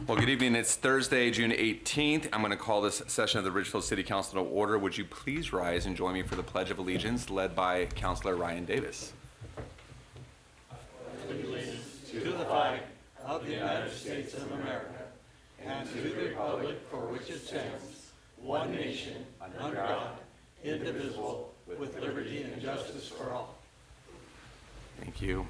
Well, good evening. It's Thursday, June 18th. I'm going to call this session of the Ridgefield City Council to order. Would you please rise and join me for the Pledge of Allegiance, led by Councilor Ryan Davis. Allegiance to the flag of the United States of America and to the republic for which it stands, one nation, under God, indivisible, with liberty and justice for all. Thank you.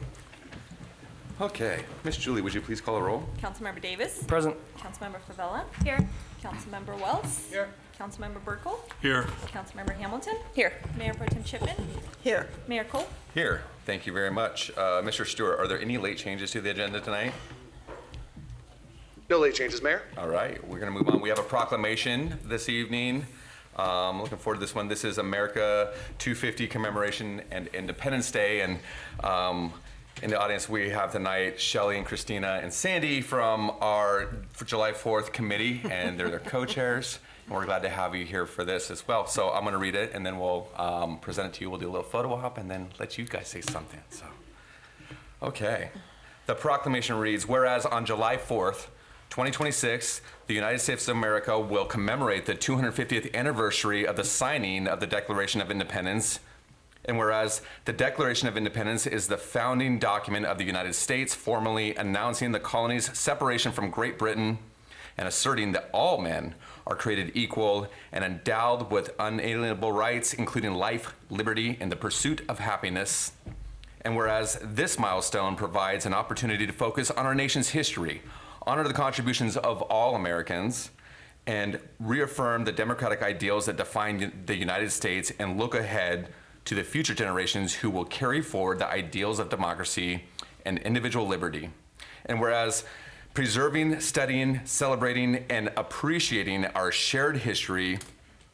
Okay, Miss Julie, would you please call a roll? Councilmember Davis. Present. Councilmember Favela. Here. Councilmember Wells. Here. Councilmember Burkle. Here. Councilmember Hamilton. Here. Mayor Pro Tem Shipman. Here. Mayor Cole. Here. Thank you very much. Mr. Stewart, are there any late changes to the agenda tonight? No late changes, Mayor. All right, we're going to move on. We have a proclamation this evening. Looking forward to this one. This is America 250 Commemoration and Independence Day. And in the audience, we have tonight Shelly and Christina and Sandy from our July 4th committee, and they're their co-chairs. And we're glad to have you here for this as well. So I'm going to read it, and then we'll present it to you. We'll do a little photo op, and then let you guys say something. So, okay. The proclamation reads, whereas on July 4th, 2026, the United States of America will commemorate the 250th anniversary of the signing of the Declaration of Independence. And whereas the Declaration of Independence is the founding document of the United States, formally announcing the colony's separation from Great Britain and asserting that all men are created equal and endowed with unalienable rights, including life, liberty, and the pursuit of happiness. And whereas this milestone provides an opportunity to focus on our nation's history, honor the contributions of all Americans, and reaffirm the democratic ideals that define the United States, and look ahead to the future generations who will carry forward the ideals of democracy and individual liberty. And whereas preserving, studying, celebrating, and appreciating our shared history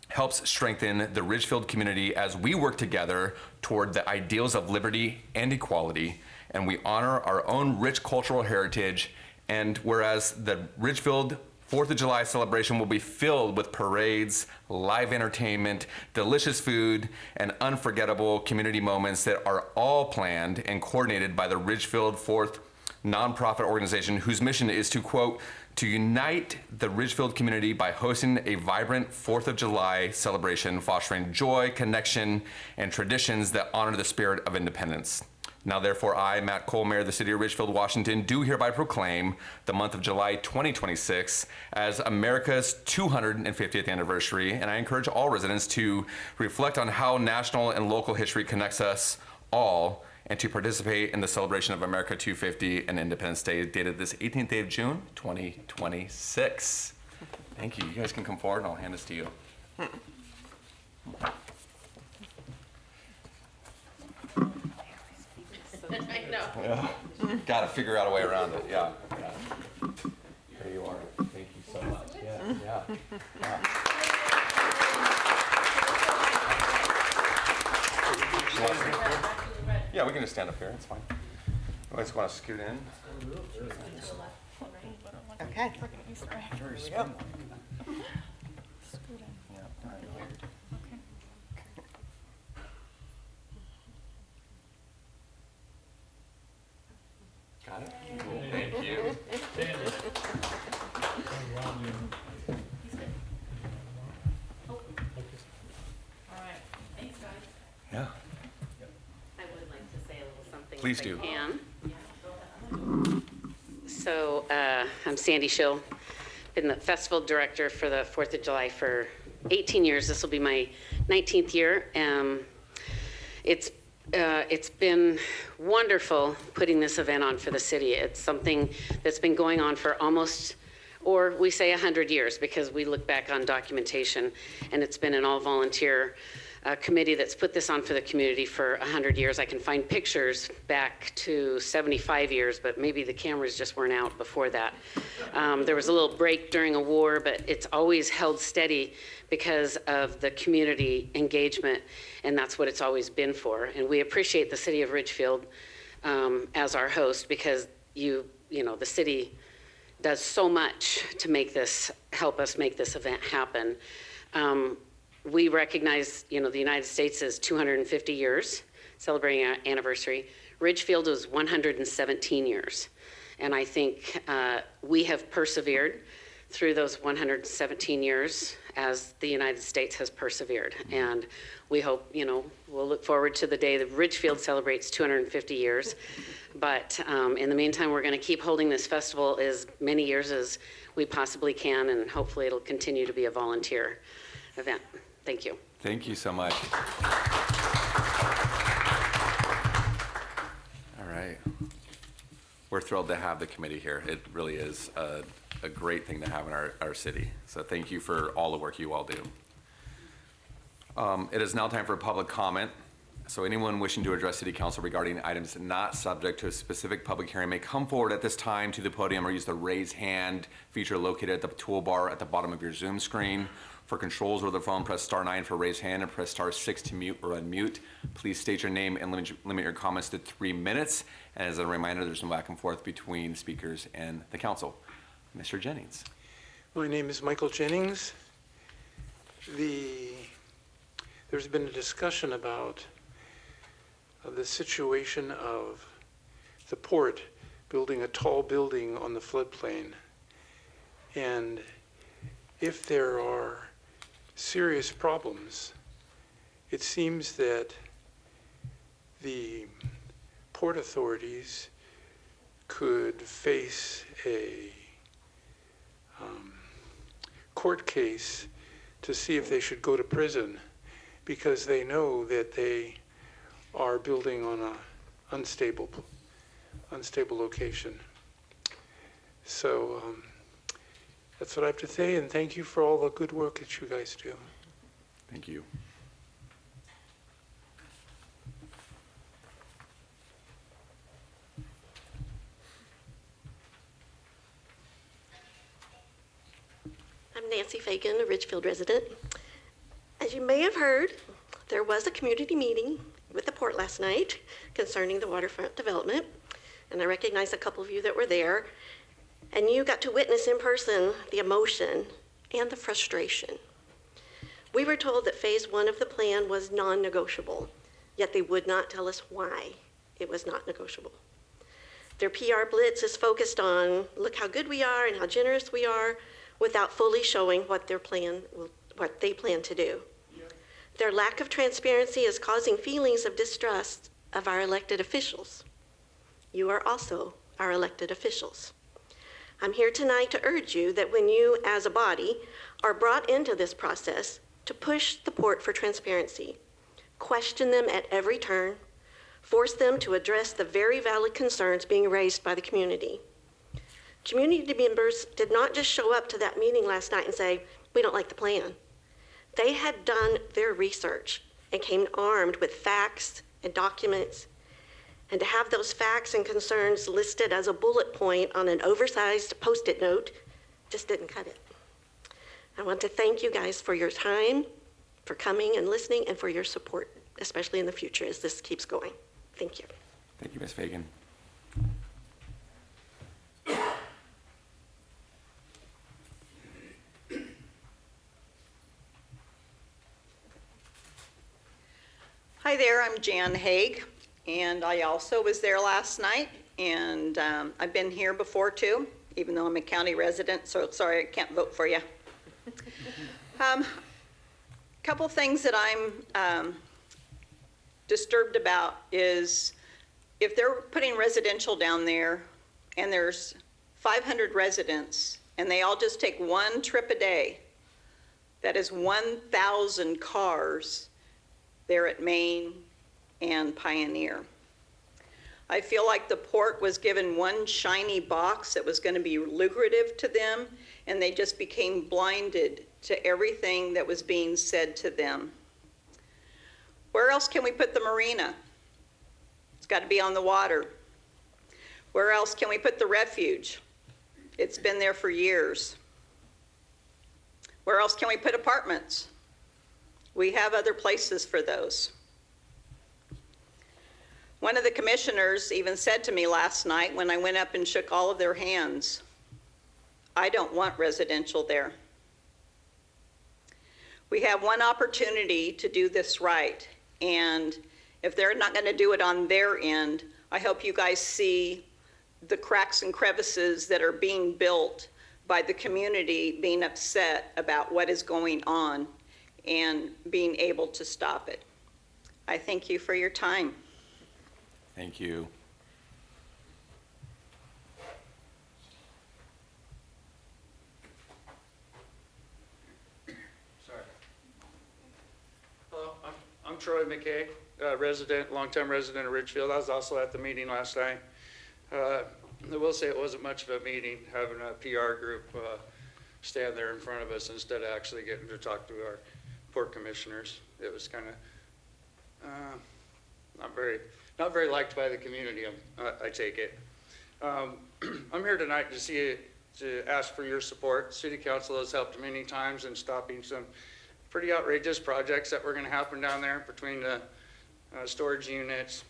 helps strengthen the Ridgefield community as we work together toward the ideals of liberty and equality, and we honor our own rich cultural heritage. And whereas the Ridgefield 4th of July celebration will be filled with parades, live entertainment, delicious food, and unforgettable community moments that are all planned and coordinated by the Ridgefield 4th nonprofit organization, whose mission is to, quote, to unite the Ridgefield community by hosting a vibrant 4th of July celebration, fostering joy, connection, and traditions that honor the spirit of independence. Now, therefore, I, Matt Cole, Mayor of the City of Ridgefield, Washington, do hereby proclaim the month of July 2026 as America's 250th anniversary, and I encourage all residents to reflect on how national and local history connects us all, and to participate in the celebration of America 250 and Independence Day, dated this 18th day of June, 2026. Thank you. You guys can come forward, and I'll hand this to you. I know. Yeah. Got to figure out a way around it. Yeah. There you are. Thank you so much. Yeah. Yeah, we can just stand up here. It's fine. You guys want to scoot in? Okay. Very spring. Got it? Cool. Thank you. All right. Thanks, guys. Yeah. I would like to say a little something. Please if do. I can. So I'm Sandy Schill. Been the festival director for the 4th of July for 18 years. This will be my 19th year. It's been wonderful putting this event on for the city. It's something that's been going on for almost, or we say 100 years, because we look back on documentation, and it's been an all-volunteer committee that's put this on for the community for 100 years. I can find pictures back to 75 years, but maybe the cameras just weren't out before that. There was a little break during a war, but it's always held steady because of the community engagement, and that's what it's always been for. And we appreciate the city of Ridgefield as our host, because the city does so much to make this, help us make this event happen. We recognize, the United States is 250 years, celebrating our anniversary. Ridgefield was 117 years. And I think we have persevered through those 117 years as the United States has persevered. And we hope, we'll look forward to the day that Ridgefield celebrates 250 years. But in the meantime, we're going to keep holding this festival as many years as we possibly can, and hopefully it'll continue to be a volunteer event. Thank you. Thank you so much. All right. We're thrilled to have the committee here. It really is a great thing to have in our city. So thank you for all the work you all do. It is now time for public comment. So anyone wishing to address City Council regarding items not subject to a specific public hearing may come forward at this time to the podium or use the raise hand feature located at the toolbar at the bottom of your Zoom screen. For controls over the phone, press *9 for raise hand and press *6 to mute or unmute. Please state your name and limit your comments to 3 minutes. And as a reminder, there's no back and forth between speakers and the council. Mr. Jennings. My name is Michael Jennings. There's been a discussion about the situation of the port building a tall building on the floodplain. And if there are serious problems, it seems that the port authorities could face a court case to see if they should go to prison, because they know that they are building on a unstable location. So that's what I have to say, and thank you for all the good work that you guys do. Thank you. I'm Nancy Fagan, a Ridgefield resident. As you may have heard, there was a community meeting with the port last night concerning the waterfront development, and I recognize a couple of you that were there, and you got to witness in person the emotion and the frustration. We were told that phase 1 of the plan was non-negotiable, yet they would not tell us why it was not negotiable. Their PR blitz is focused on, look how good we are and how generous we are, without fully showing what they plan to do. Their lack of transparency is causing feelings of distrust of our elected officials. You are also our elected officials. I'm here tonight to urge you that when you, as a body, are brought into this process, to push the port for transparency, question them at every turn, force them to address the very valid concerns being raised by the community. Community members did not just show up to that meeting last night and say, we don't like the plan. They had done their research and came armed with facts and documents. And to have those facts and concerns listed as a bullet point on an oversized Post-it note just didn't cut it. I want to thank you guys for your time, for coming and listening, and for your support, especially in the future as this keeps going. Thank you. Thank you, Ms. Fagan. Hi there, I'm Jan Haig, and I also was there last night, and I've been here before too, even though I'm a county resident, so sorry I can't vote for you. Couple things that I'm disturbed about is if they're putting residential down there and there's 500 residents and they all just take one trip a day, that is 1,000 cars there at Main and Pioneer. I feel like the port was given one shiny box that was going to be lucrative to them, and they just became blinded to everything that was being said to them. Where else can we put the marina? It's got to be on the water. Where else can we put the refuge? It's been there for years. Where else can we put apartments? We have other places for those. One of the commissioners even said to me last night when I went up and shook all of their hands, I don't want residential there. We have one opportunity to do this right, and if they're not going to do it on their end, I hope you guys see the cracks and crevices that are being built by the community being upset about what is going on and being able to stop it. I thank you for your time. Thank you. Sorry. Hello, I'm Troy McKay, resident, longtime resident of Ridgefield. I was also at the meeting last night. I will say it wasn't much of a meeting, having a PR group stand there in front of us instead of actually getting to talk to our port commissioners. It was kind of not very liked by the community, I take it. I'm here tonight to ask for your support. City Council has helped many times in stopping some pretty outrageous projects that were going to happen down there between the storage units,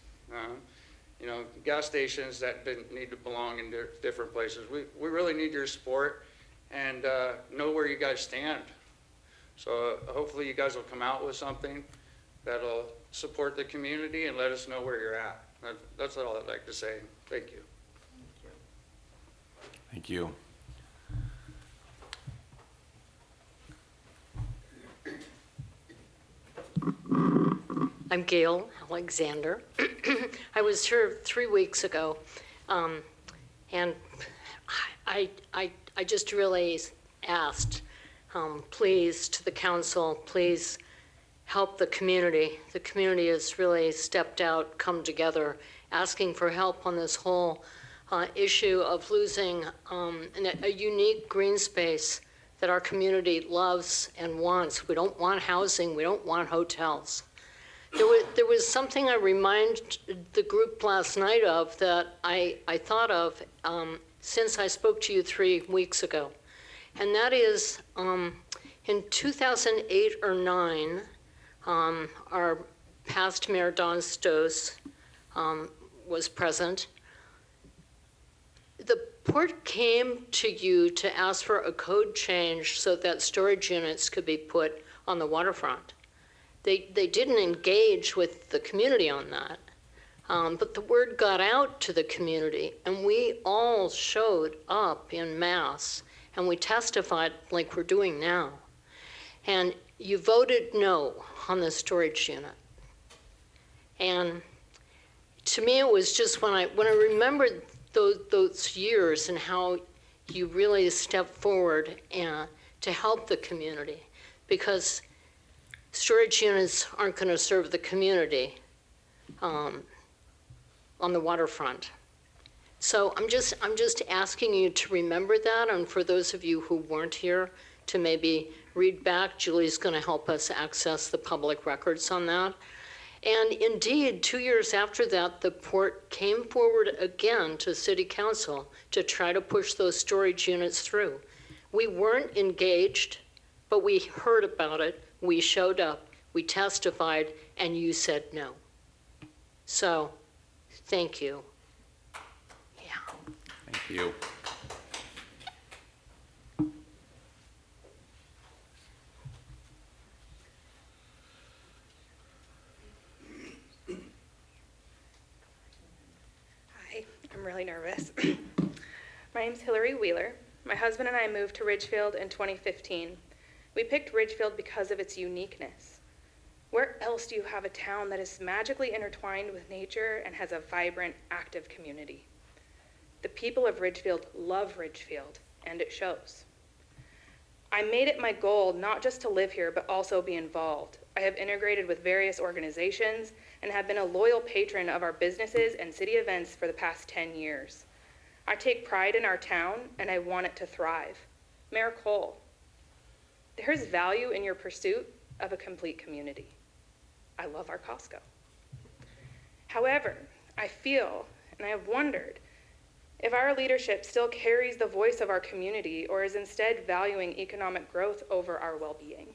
gas stations that didn't need to belong in different places. We really need your support and know where you guys stand. So hopefully you guys will come out with something that'll support the community and let us know where you're at. That's all I'd like to say. Thank you. Thank you. I'm Gail Alexander. I was here 3 weeks ago, and I just really asked, please, to the council, please help the community. The community has really stepped out, come together, asking for help on this whole issue of losing a unique green space that our community loves and wants. We don't want housing, we don't want hotels. There was something I reminded the group last night of that I thought of since I spoke to you 3 weeks ago. And that is, in 2008 or 9, our past mayor, Don Stoes, was present. The port came to you to ask for a code change so that storage units could be put on the waterfront. They didn't engage with the community on that, but the word got out to the community, and we all showed up en masse, and we testified like we're doing now. And you voted no on the storage unit. And to me, it was just when I remembered those years and how you really stepped forward to help the community, because storage units aren't going to serve the community on the waterfront. So I'm just asking you to remember that, and for those of you who weren't here, to maybe read back. Julie's going to help us access the public records on that. And indeed, 2 years after that, the port came forward again to City Council to try to push those storage units through. We weren't engaged, but we heard about it. We showed up, we testified, and you said no. So, thank you. Yeah. Thank you. Hi, I'm really nervous. My name's Hillary Wheeler. My husband and I moved to Ridgefield in 2015. We picked Ridgefield because of its uniqueness. Where else do you have a town that is magically intertwined with nature and has a vibrant, active community? The people of Ridgefield love Ridgefield, and it shows. I made it my goal not just to live here, but also be involved. I have integrated with various organizations and have been a loyal patron of our businesses and city events for the past 10 years. I take pride in our town, and I want it to thrive. Mayor Cole, there's value in your pursuit of a complete community. I love our Costco. However, I feel, and I have wondered, if our leadership still carries the voice of our community or is instead valuing economic growth over our well-being.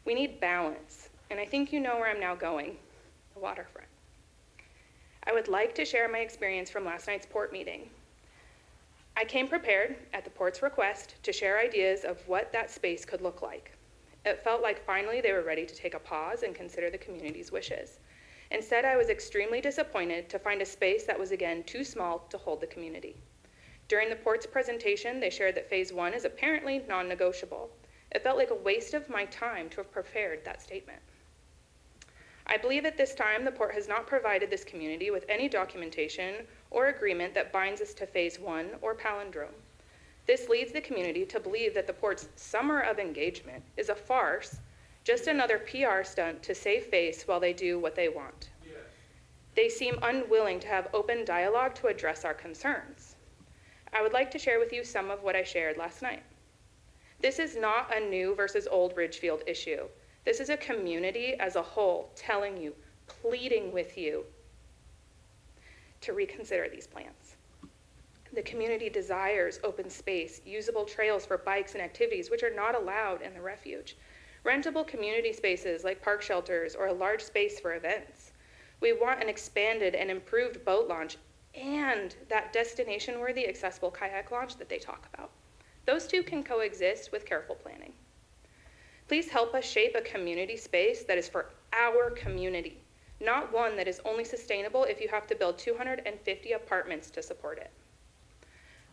We need balance, and I think you know where I'm now going, the waterfront. I would like to share my experience from last night's port meeting. I came prepared, at the port's request, to share ideas of what that space could look like. It felt like finally they were ready to take a pause and consider the community's wishes. Instead, I was extremely disappointed to find a space that was again too small to hold the community. During the port's presentation, they shared that Phase 1 is apparently non-negotiable. It felt like a waste of my time to have prepared that statement. I believe at this time the port has not provided this community with any documentation or agreement that binds us to Phase 1 or palindrome. This leads the community to believe that the port's summer of engagement is a farce, just another PR stunt to save face while they do what they want. They seem unwilling to have open dialogue to address our concerns. I would like to share with you some of what I shared last night. This is not a new versus old Ridgefield issue. This is a community as a whole telling you, pleading with you to reconsider these plans. The community desires open space, usable trails for bikes and activities which are not allowed in the refuge, rentable community spaces like park shelters or a large space for events. We want an expanded and improved boat launch and that destination-worthy accessible kayak launch that they talk about. Those two can coexist with careful planning. Please help us shape a community space that is for our community, not one that is only sustainable if you have to build 250 apartments to support it.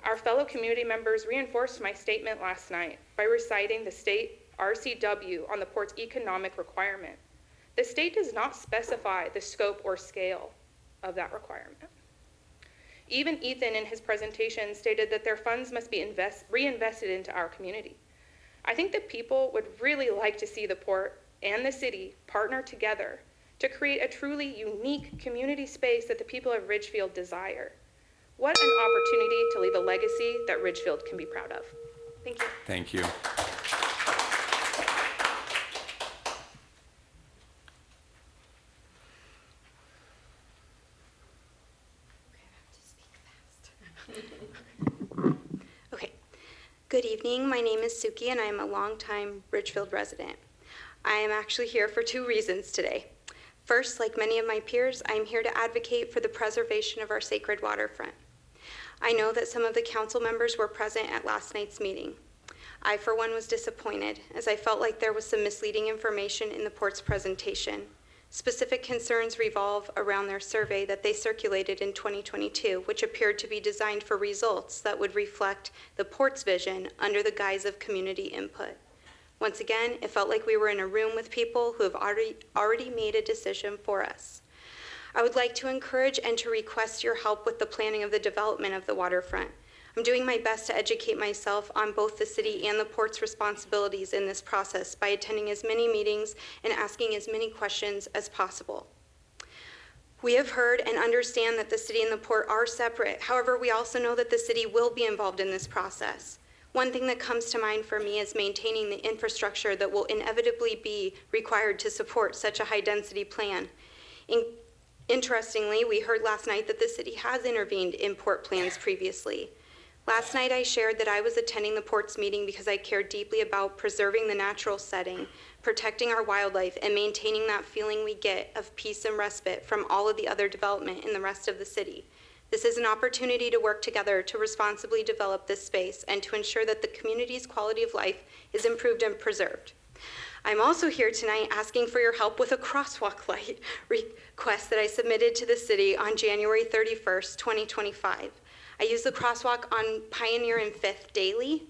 Our fellow community members reinforced my statement last night by reciting the state RCW on the port's economic requirement. The state does not specify the scope or scale of that requirement. Even Ethan in his presentation stated that their funds must be reinvested into our community. I think that people would really like to see the port and the city partner together to create a truly unique community space that the people of Ridgefield desire. What an opportunity to leave a legacy that Ridgefield can be proud of. Thank you. Thank you. Okay. Good evening. My name is Suki, and I am a longtime Ridgefield resident. I am actually here for two reasons today. First, like many of my peers, I am here to advocate for the preservation of our sacred waterfront. I know that some of the council members were present at last night's meeting. I, for one, was disappointed, as I felt like there was some misleading information in the port's presentation. Specific concerns revolve around their survey that they circulated in 2022, which appeared to be designed for results that would reflect the port's vision under the guise of community input. Once again, it felt like we were in a room with people who have already made a decision for us. I would like to encourage and to request your help with the planning of the development of the waterfront. I'm doing my best to educate myself on both the city and the port's responsibilities in this process by attending as many meetings and asking as many questions as possible. We have heard and understand that the city and the port are separate. However, we also know that the city will be involved in this process. One thing that comes to mind for me is maintaining the infrastructure that will inevitably be required to support such a high-density plan. Interestingly, we heard last night that the city has intervened in port plans previously. Last night I shared that I was attending the port's meeting because I cared deeply about preserving the natural setting, protecting our wildlife, and maintaining that feeling we get of peace and respite from all of the other development in the rest of the city. This is an opportunity to work together to responsibly develop this space and to ensure that the community's quality of life is improved and preserved. I'm also here tonight asking for your help with a crosswalk light request that I submitted to the city on January 31st, 2025. I use the crosswalk on Pioneer and 5th daily,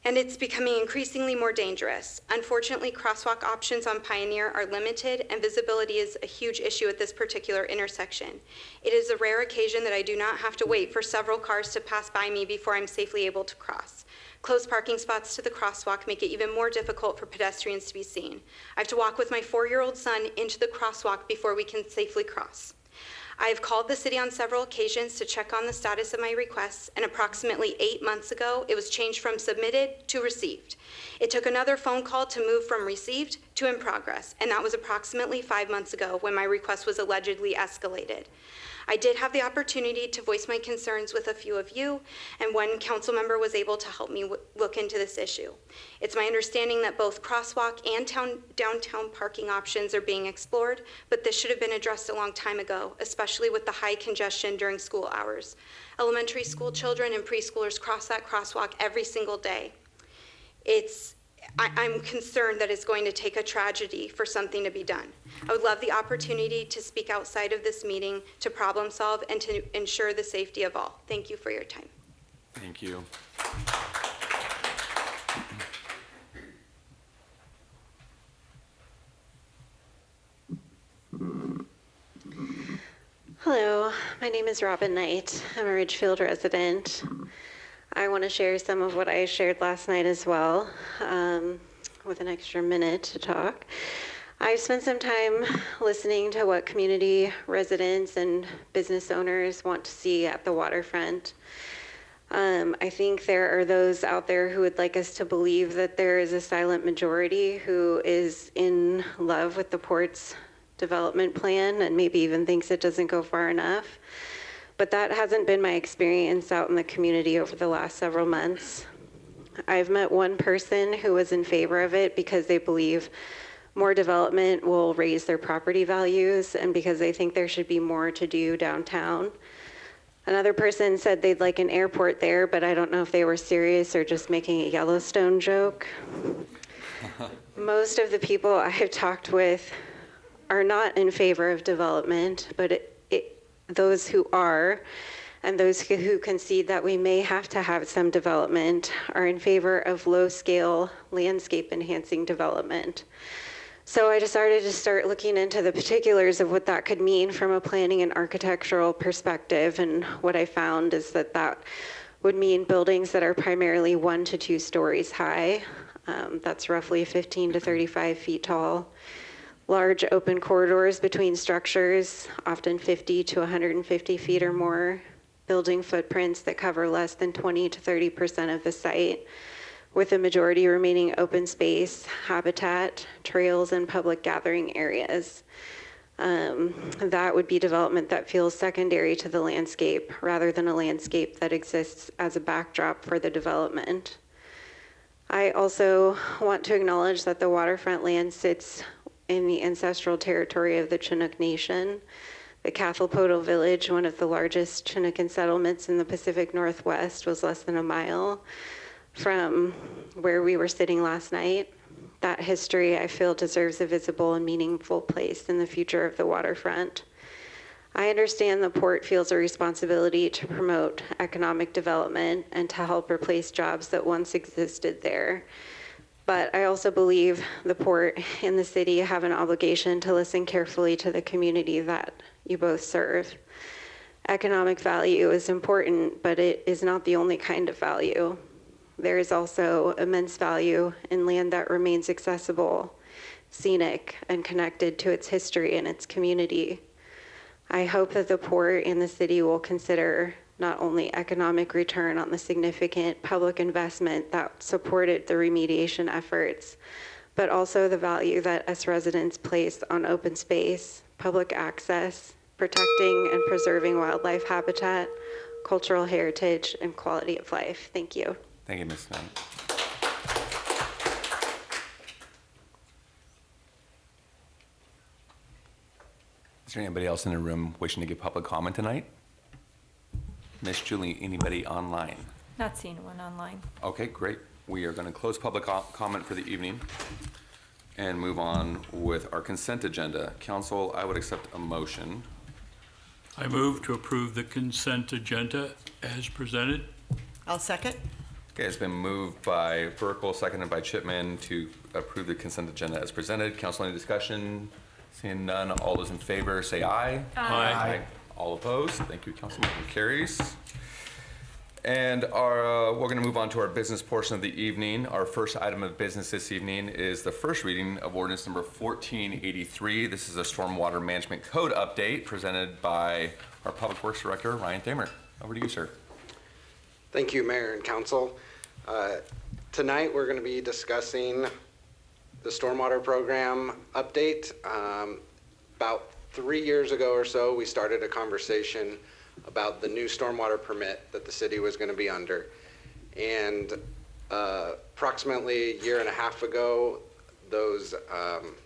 and it's becoming increasingly more dangerous. Unfortunately, crosswalk options on Pioneer are limited, and visibility is a huge issue at this particular intersection. It is a rare occasion that I do not have to wait for several cars to pass by me before I'm safely able to cross. Close parking spots to the crosswalk make it even more difficult for pedestrians to be seen. I have to walk with my 4-year-old son into the crosswalk before we can safely cross. I have called the city on several occasions to check on the status of my requests, and approximately 8 months ago, it was changed from submitted to received. It took another phone call to move from received to in progress, and that was approximately 5 months ago when my request was allegedly escalated. I did have the opportunity to voice my concerns with a few of you, and one council member was able to help me look into this issue. It's my understanding that both crosswalk and downtown parking options are being explored, but this should have been addressed a long time ago, especially with the high congestion during school hours. Elementary school children and preschoolers cross that crosswalk every single day. It's I'm concerned that it's going to take a tragedy for something to be done. I would love the opportunity to speak outside of this meeting, to problem solve, and to ensure the safety of all. Thank you for your time. Thank you. Hello, my name is Robin Knight. I'm a Ridgefield resident. I want to share some of what I shared last night as well, with an extra minute to talk. I've spent some time listening to what community residents and business owners want to see at the waterfront. I think there are those out there who would like us to believe that there is a silent majority who is in love with the port's development plan and maybe even thinks it doesn't go far enough. But that hasn't been my experience out in the community over the last several months. I've met one person who was in favor of it because they believe more development will raise their property values and because they think there should be more to do downtown. Another person said they'd like an airport there, but I don't know if they were serious or just making a Yellowstone joke. Most of the people I have talked with are not in favor of development, but those who are, and those who concede that we may have to have some development, are in favor of low-scale landscape-enhancing development. So I decided to start looking into the particulars of what that could mean from a planning and architectural perspective, and what I found is that that would mean buildings that are primarily 1 to 2 stories high. That's roughly 15 to 35 feet tall. Large open corridors between structures, often 50 to 150 feet or more. Building footprints that cover less than 20 to 30% of the site, with the majority remaining open space, habitat, trails, and public gathering areas. That would be development that feels secondary to the landscape rather than a landscape that exists as a backdrop for the development. I also want to acknowledge that the waterfront land sits in the ancestral territory of the Chinook Nation. The Cathalpodal village, one of the largest Chinookan settlements in the Pacific Northwest, was less than a mile from where we were sitting last night. That history, I feel, deserves a visible and meaningful place in the future of the waterfront. I understand the port feels a responsibility to promote economic development and to help replace jobs that once existed there. But I also believe the port and the city have an obligation to listen carefully to the community that you both serve. Economic value is important, but it is not the only kind of value. There is also immense value in land that remains accessible, scenic, and connected to its history and its community. I hope that the port and the city will consider not only economic return on the significant public investment that supported the remediation efforts, but also the value that us residents place on open space, public access, protecting and preserving wildlife habitat, cultural heritage, and quality of life. Thank you. Thank you, Ms. Knight. Is there anybody else in the room wishing to give public comment tonight? Miss Julie, anybody online? Not seeing one online. Okay, great. We are going to close public comment for the evening and move on with our consent agenda. Council, I would accept a motion. I move to approve the consent agenda as presented. I'll second. Okay, it's been moved by Burkle, seconded by Chipman to approve the consent agenda as presented. Council, any discussion? Seeing none, all those in favor say aye. Aye. All opposed? Thank you, Council. Motion carries. And we're going to move on to our business portion of the evening. Our first item of business this evening is the first reading of ordinance number 1483. This is a stormwater management code update presented by our Public Works Director, Ryan Thamer. Over to you, sir. Thank you, Mayor and Council. Tonight, we're going to be discussing the stormwater program update. About 3 years ago or so, we started a conversation about the new stormwater permit that the city was going to be under. And approximately a year and a half ago, those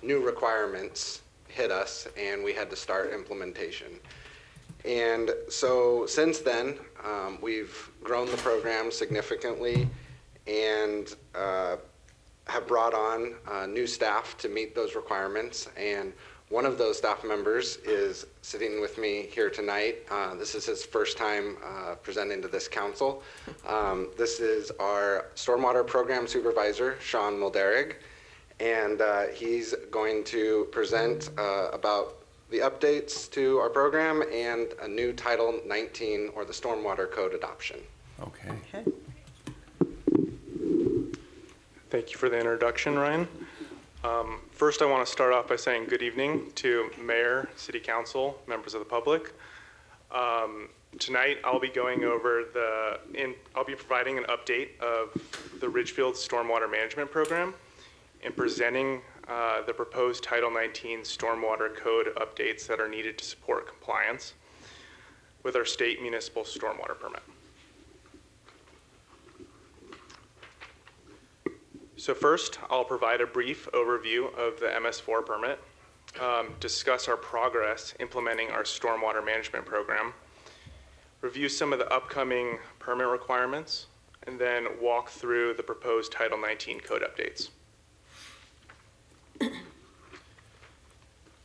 new requirements hit us and we had to start implementation. And so since then, we've grown the program significantly and have brought on new staff to meet those requirements, and one of those staff members is sitting with me here tonight. This is his first time presenting to this council. This is our Stormwater Program Supervisor, Sean Mulderig, and he's going to present about the updates to our program and a new Title 19, or the Stormwater Code adoption. Okay. Thank you for the introduction, Ryan. First, I want to start off by saying good evening to Mayor, City Council, members of the public. Tonight, I'll be going over I'll be providing an update of the Ridgefield Stormwater Management Program and presenting the proposed Title 19 Stormwater Code updates that are needed to support compliance with our state municipal stormwater permit. So first, I'll provide a brief overview of the MS4 permit, discuss our progress implementing our stormwater management program, review some of the upcoming permit requirements, and then walk through the proposed Title 19 code updates.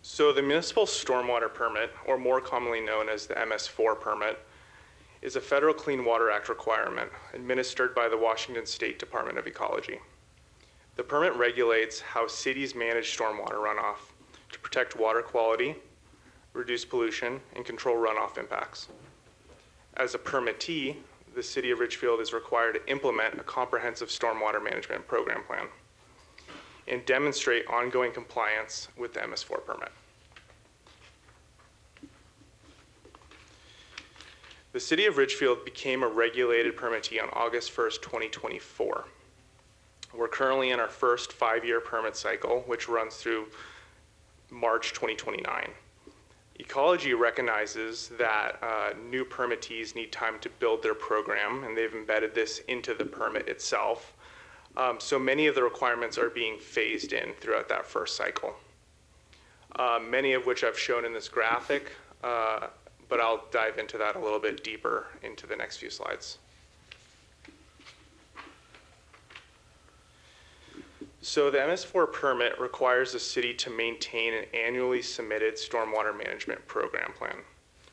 So the municipal stormwater permit, or more commonly known as the MS4 permit, is a federal Clean Water Act requirement administered by the Washington State Department of Ecology. The permit regulates how cities manage stormwater runoff to protect water quality, reduce pollution, and control runoff impacts. As a permittee, the City of Ridgefield is required to implement a comprehensive stormwater management program plan and demonstrate ongoing compliance with the MS4 permit. The City of Ridgefield became a regulated permittee on August 1st, 2024. We're currently in our first 5-year permit cycle, which runs through March 2029. Ecology recognizes that new permittees need time to build their program, and they've embedded this into the permit itself. So many of the requirements are being phased in throughout that first cycle. Many of which I've shown in this graphic, but I'll dive into that a little bit deeper into the next few slides. So the MS4 permit requires the city to maintain an annually submitted stormwater management program plan,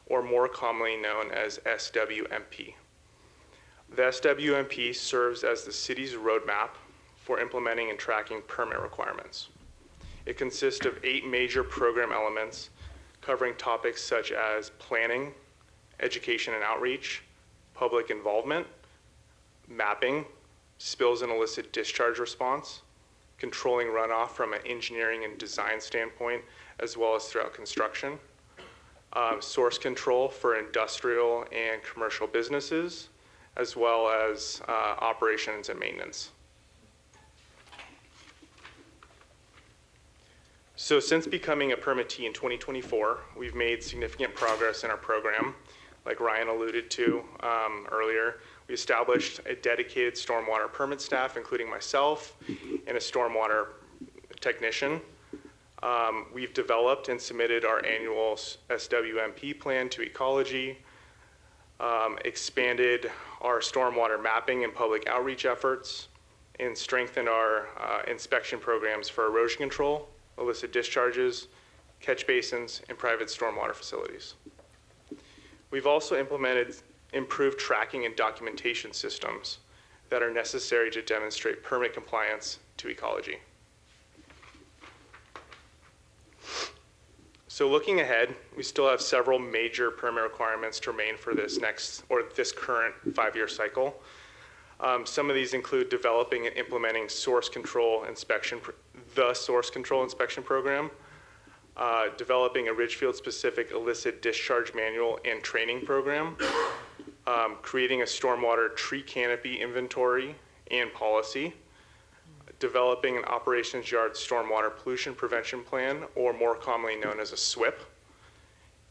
or more commonly known as SWMP. The SWMP serves as the city's roadmap for implementing and tracking permit requirements. It consists of 8 major program elements covering topics such as planning, education and outreach, public involvement, mapping, spills and illicit discharge response, controlling runoff from an engineering and design standpoint, as well as throughout construction, source control for industrial and commercial businesses, as well as operations and maintenance. So since becoming a permittee in 2024, we've made significant progress in our program. Like Ryan alluded to earlier, we established a dedicated stormwater permit staff, including myself and a stormwater technician. We've developed and submitted our annual SWMP plan to Ecology, expanded our stormwater mapping and public outreach efforts, and strengthened our inspection programs for erosion control, illicit discharges, catch basins, and private stormwater facilities. We've also implemented improved tracking and documentation systems that are necessary to demonstrate permit compliance to Ecology. So looking ahead, we still have several major permit requirements to remain for this current 5-year cycle. Some of these include developing and implementing the source control inspection program, developing a Ridgefield-specific illicit discharge manual and training program, creating a stormwater tree canopy inventory and policy, developing an operations yard stormwater pollution prevention plan, or more commonly known as a SWIP,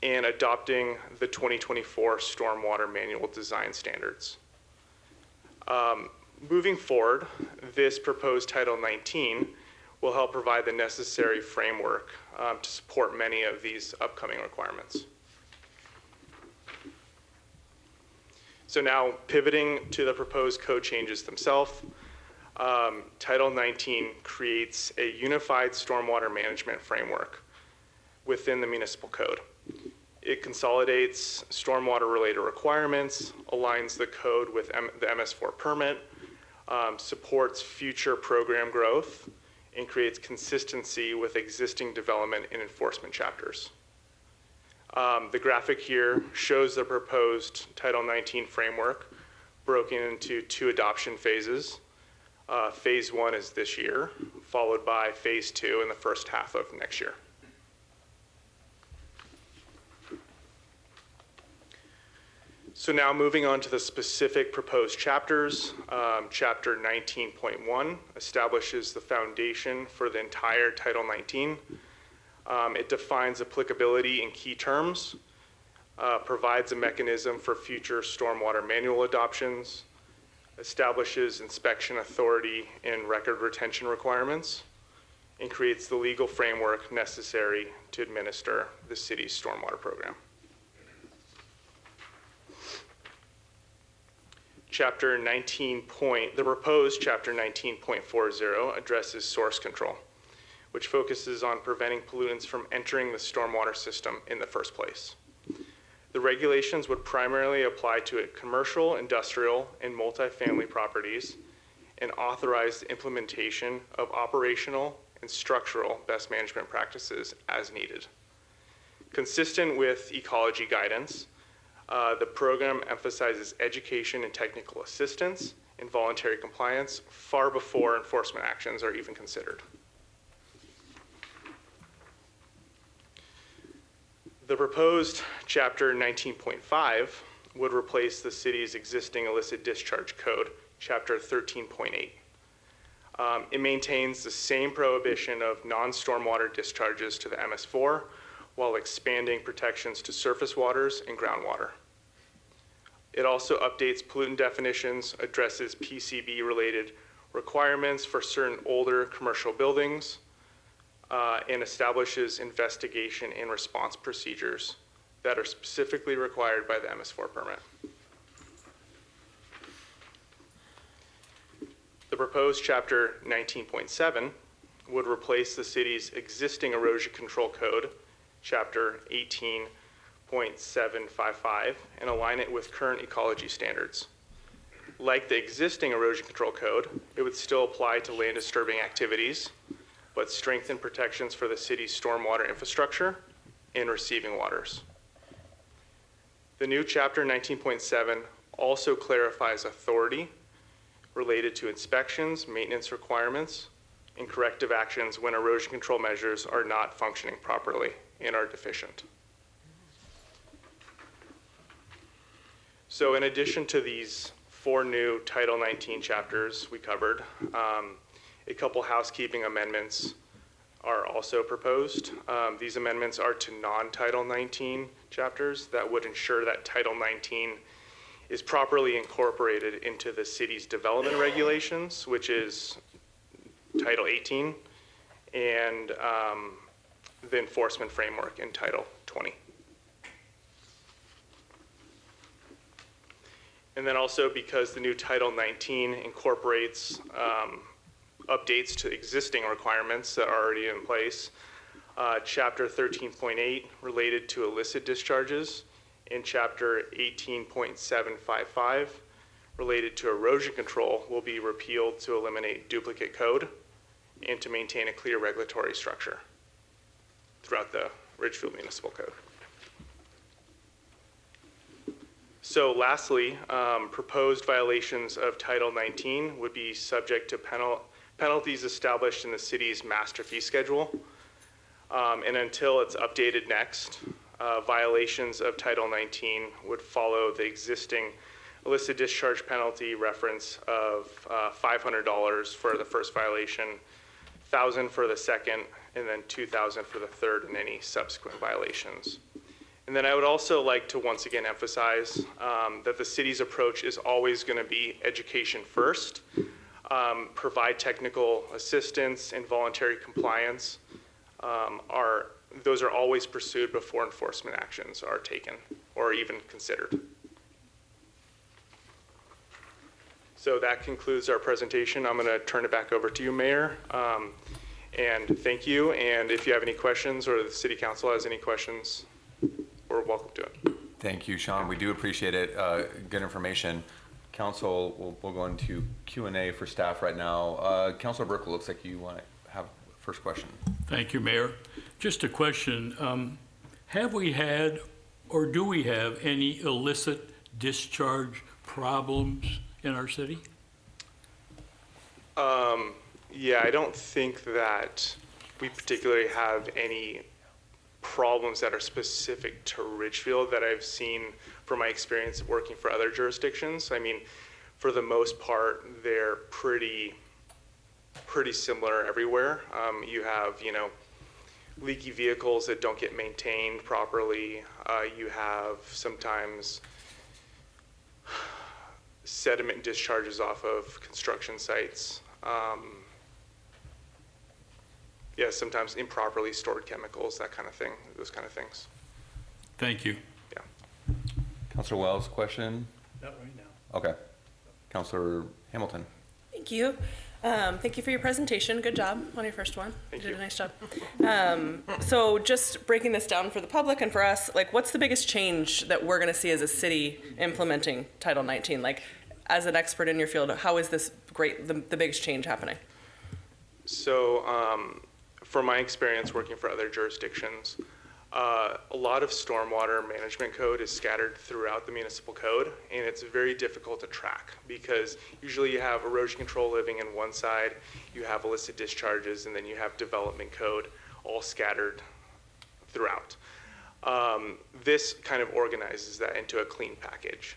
and adopting the 2024 stormwater manual design standards. Moving forward, this proposed Title 19 will help provide the necessary framework to support many of these upcoming requirements. So now pivoting to the proposed code changes themselves, Title 19 creates a unified stormwater management framework within the municipal code. It consolidates stormwater-related requirements, aligns the code with the MS4 permit, supports future program growth, and creates consistency with existing development and enforcement chapters. The graphic here shows the proposed Title 19 framework broken into 2 adoption phases. Phase 1 is this year, followed by Phase 2 in the first half of next year. So now moving on to the specific proposed chapters. Chapter 19.1 establishes the foundation for the entire Title 19. It defines applicability in key terms, provides a mechanism for future stormwater manual adoptions, establishes inspection authority and record retention requirements, and creates the legal framework necessary to administer the city's stormwater program. The proposed Chapter 19.40 addresses source control, which focuses on preventing pollutants from entering the stormwater system in the first place. The regulations would primarily apply to commercial, industrial, and multifamily properties and authorize the implementation of operational and structural best management practices as needed. Consistent with ecology guidance, the program emphasizes education and technical assistance and voluntary compliance far before enforcement actions are even considered. The proposed Chapter 19.5 would replace the city's existing illicit discharge code, Chapter 13.8. It maintains the same prohibition of non-stormwater discharges to the MS4 while expanding protections to surface waters and groundwater. It also updates pollutant definitions, addresses PCB-related requirements for certain older commercial buildings, and establishes investigation and response procedures that are specifically required by the MS4 permit. The proposed Chapter 19.7 would replace the city's existing erosion control code, Chapter 18.755, and align it with current ecology standards. Like the existing erosion control code, it would still apply to land disturbing activities, but strengthen protections for the city's stormwater infrastructure and receiving waters. The new Chapter 19.7 also clarifies authority related to inspections, maintenance requirements, and corrective actions when erosion control measures are not functioning properly and are deficient. So in addition to these 4 new Title 19 chapters we covered, a couple housekeeping amendments are also proposed. These amendments are to non-Title 19 chapters that would ensure that Title 19 is properly incorporated into the city's development regulations, which is Title 18, and the enforcement framework in Title 20. And then also because the new Title 19 incorporates updates to existing requirements that are already in place, Chapter 13.8 related to illicit discharges, and Chapter 18.755 related to erosion control will be repealed to eliminate duplicate code and to maintain a clear regulatory structure throughout the Ridgefield Municipal Code. So lastly, proposed violations of Title 19 would be subject to penalties established in the city's master fee schedule. And until it's updated next, violations of Title 19 would follow the existing illicit discharge penalty reference of $500 for the first violation, $1,000 for the second, and then $2,000 for the third and any subsequent violations. And then I would also like to once again emphasize that the city's approach is always going to be education first, provide technical assistance and voluntary compliance. Those are always pursued before enforcement actions are taken or even considered. So that concludes our presentation. I'm going to turn it back over to you, Mayor. And thank you. And if you have any questions or the City Council has any questions, we're welcome to it. Thank you, Sean. We do appreciate it. Good information. Council, we'll go into Q&A for staff right now. Councilor Burkle, looks like you want to have first question. Thank you, Mayor. Just a question. Have we had or do we have any illicit discharge problems in our city? Yeah, I don't think that we particularly have any problems that are specific to Ridgefield that I've seen from my experience working for other jurisdictions. I mean, for the most part, they're pretty similar everywhere. You have, you know, leaky vehicles that don't get maintained properly. You have sometimes sediment discharges off of construction sites. Yeah, sometimes improperly stored chemicals, that kind of thing, those kind of things. Thank you. Yeah. Councilor Wells, question? Not right now. Okay. Councilor Hamilton. Thank you. Thank you for your presentation. Good job on your first one. Thank you did you. a nice job. So just breaking this down for the public and for us, like what's the biggest change that we're going to see as a city implementing Title 19? Like as an expert in your field, how is this the biggest change happening? So from my experience working for other jurisdictions, a lot of stormwater management code is scattered throughout the municipal code, and it's very difficult to track because usually you have erosion control living in one side, you have illicit discharges, and then you have development code all scattered throughout. This kind of organizes that into a clean package.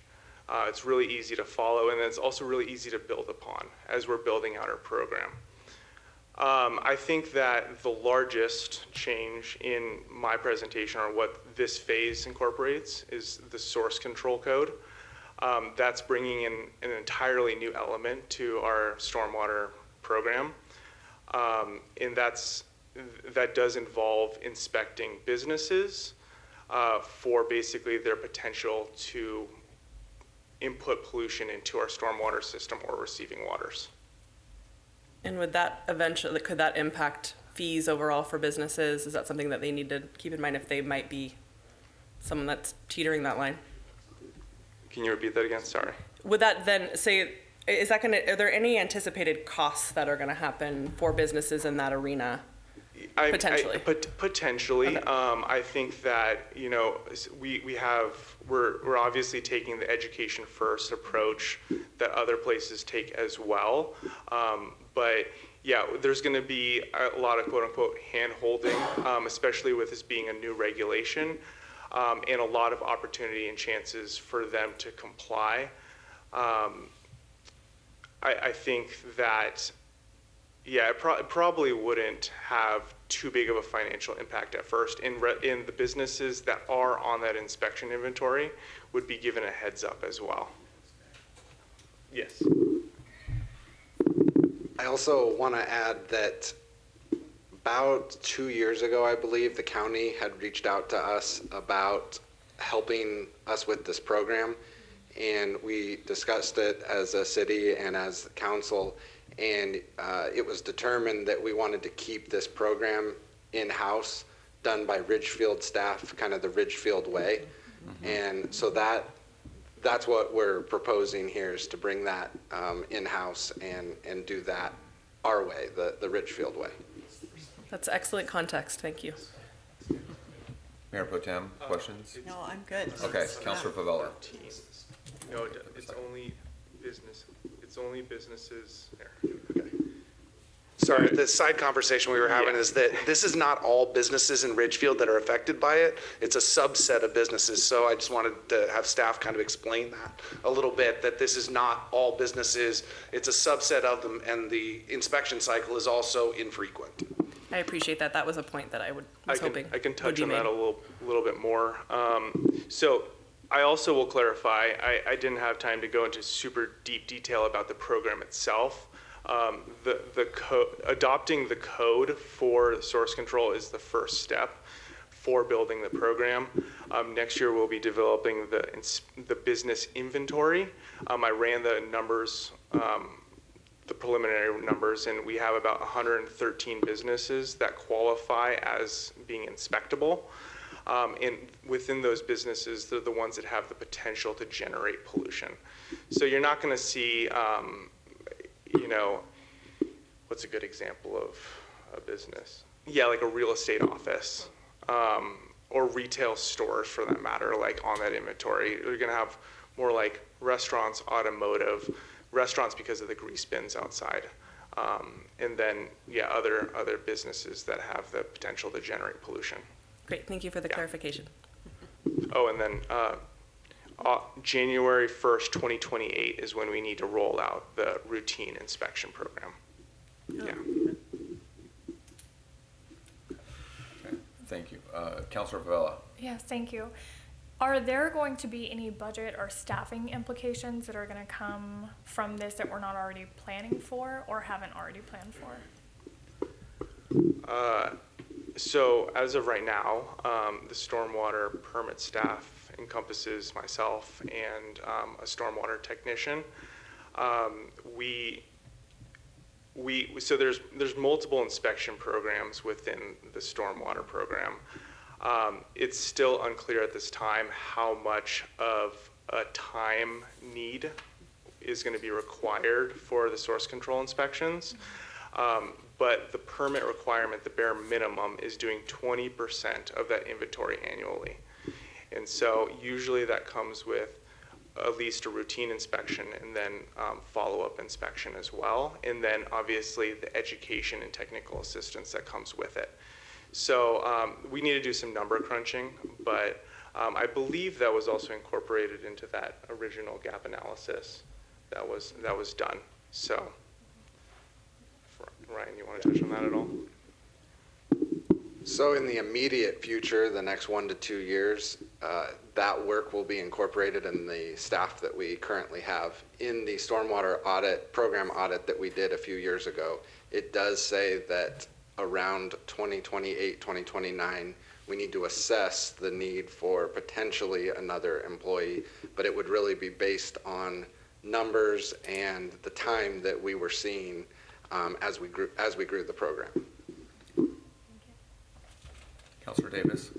It's really easy to follow, and it's also really easy to build upon as we're building out our program. I think that the largest change in my presentation, or what this phase incorporates, is the source control code. That's bringing in an entirely new element to our stormwater program. And that does involve inspecting businesses for basically their potential to input pollution into our stormwater system or receiving waters. And would that eventually, could that impact fees overall for businesses? Is that something that they need to keep in mind if they might be someone that's teetering that line? Can you repeat that again? Sorry. Would that then say, are there any anticipated costs that are going to happen for businesses in that arena? Potentially. Potentially. Okay. I think that, you know, we're obviously taking the education first approach that other places take as well. But yeah, there's going to be a lot of quote unquote hand holding, especially with this being a new regulation, and a lot of opportunity and chances for them to comply. I think that, yeah, it probably wouldn't have too big of a financial impact at first. In the businesses that are on that inspection inventory would be given a heads up as well. Yes. I also want to add that about 2 years ago, I believe, the county had reached out to us about helping us with this program. And we discussed it as a city and as council. And it was determined that we wanted to keep this program in-house, done by Ridgefield staff, kind of the Ridgefield way. Mm-hmm. And so that's what we're proposing here, is to bring that in-house and do that our way, the Ridgefield way. That's excellent context. Thank you. Mayor Pro Tem, questions? No, I'm good. Okay, Councilor Favela. No, it's only business. It's only businesses there. Okay. Sorry, the side conversation we were having is that this is not all businesses in Ridgefield that are affected by it. It's a subset of businesses. So I just wanted to have staff kind of explain that a little bit, that this is not all businesses. It's a subset of them, and the inspection cycle is also infrequent. I appreciate that. That was a point that I was hoping I can touch would on be that made. a little bit more. So I also will clarify, I didn't have time to go into super deep detail about the program itself. Adopting the code for source control is the first step for building the program. Next year we'll be developing the business inventory. I ran the numbers the preliminary numbers, and we have about 113 businesses that qualify as being inspectable. And within those businesses, they're the ones that have the potential to generate pollution. So you're not going to see, what's a good example of a business? Yeah, like a real estate office, or retail stores for that matter, like on that inventory. You're going to have more like restaurants, automotive, restaurants because of the grease bins outside. And then, yeah, other businesses that have the potential to generate pollution. Great, thank you for the clarification. Oh, and then January 1st, 2028 is when we need to roll out the routine inspection program. Yeah. Okay, thank you. Councilor Favela. Yes, thank you. Are there going to be any budget or staffing implications that are going to come from this that we're not already planning for or haven't already planned for? So as of right now, the stormwater permit staff encompasses myself and a stormwater technician. So there's multiple inspection programs within the stormwater program. It's still unclear at this time how much of a time need is going to be required for the source control inspections. But the permit requirement, the bare minimum, is doing 20% of that inventory annually. And so usually that comes with at least a routine inspection and then follow-up inspection as well. And then obviously the education and technical assistance that comes with it. So we need to do some number crunching, but I believe that was also incorporated into that original gap analysis that was done. So, Ryan, you want to touch on that at all? So in the immediate future, the next 1 to 2 years, that work will be incorporated in the staff that we currently have. In the stormwater audit, program audit that we did a few years ago, it does say that around 2028, 2029, we need to assess the need for potentially another employee, but it would really be based on numbers and the time that we were seeing as we grew the program. Councilor Davis.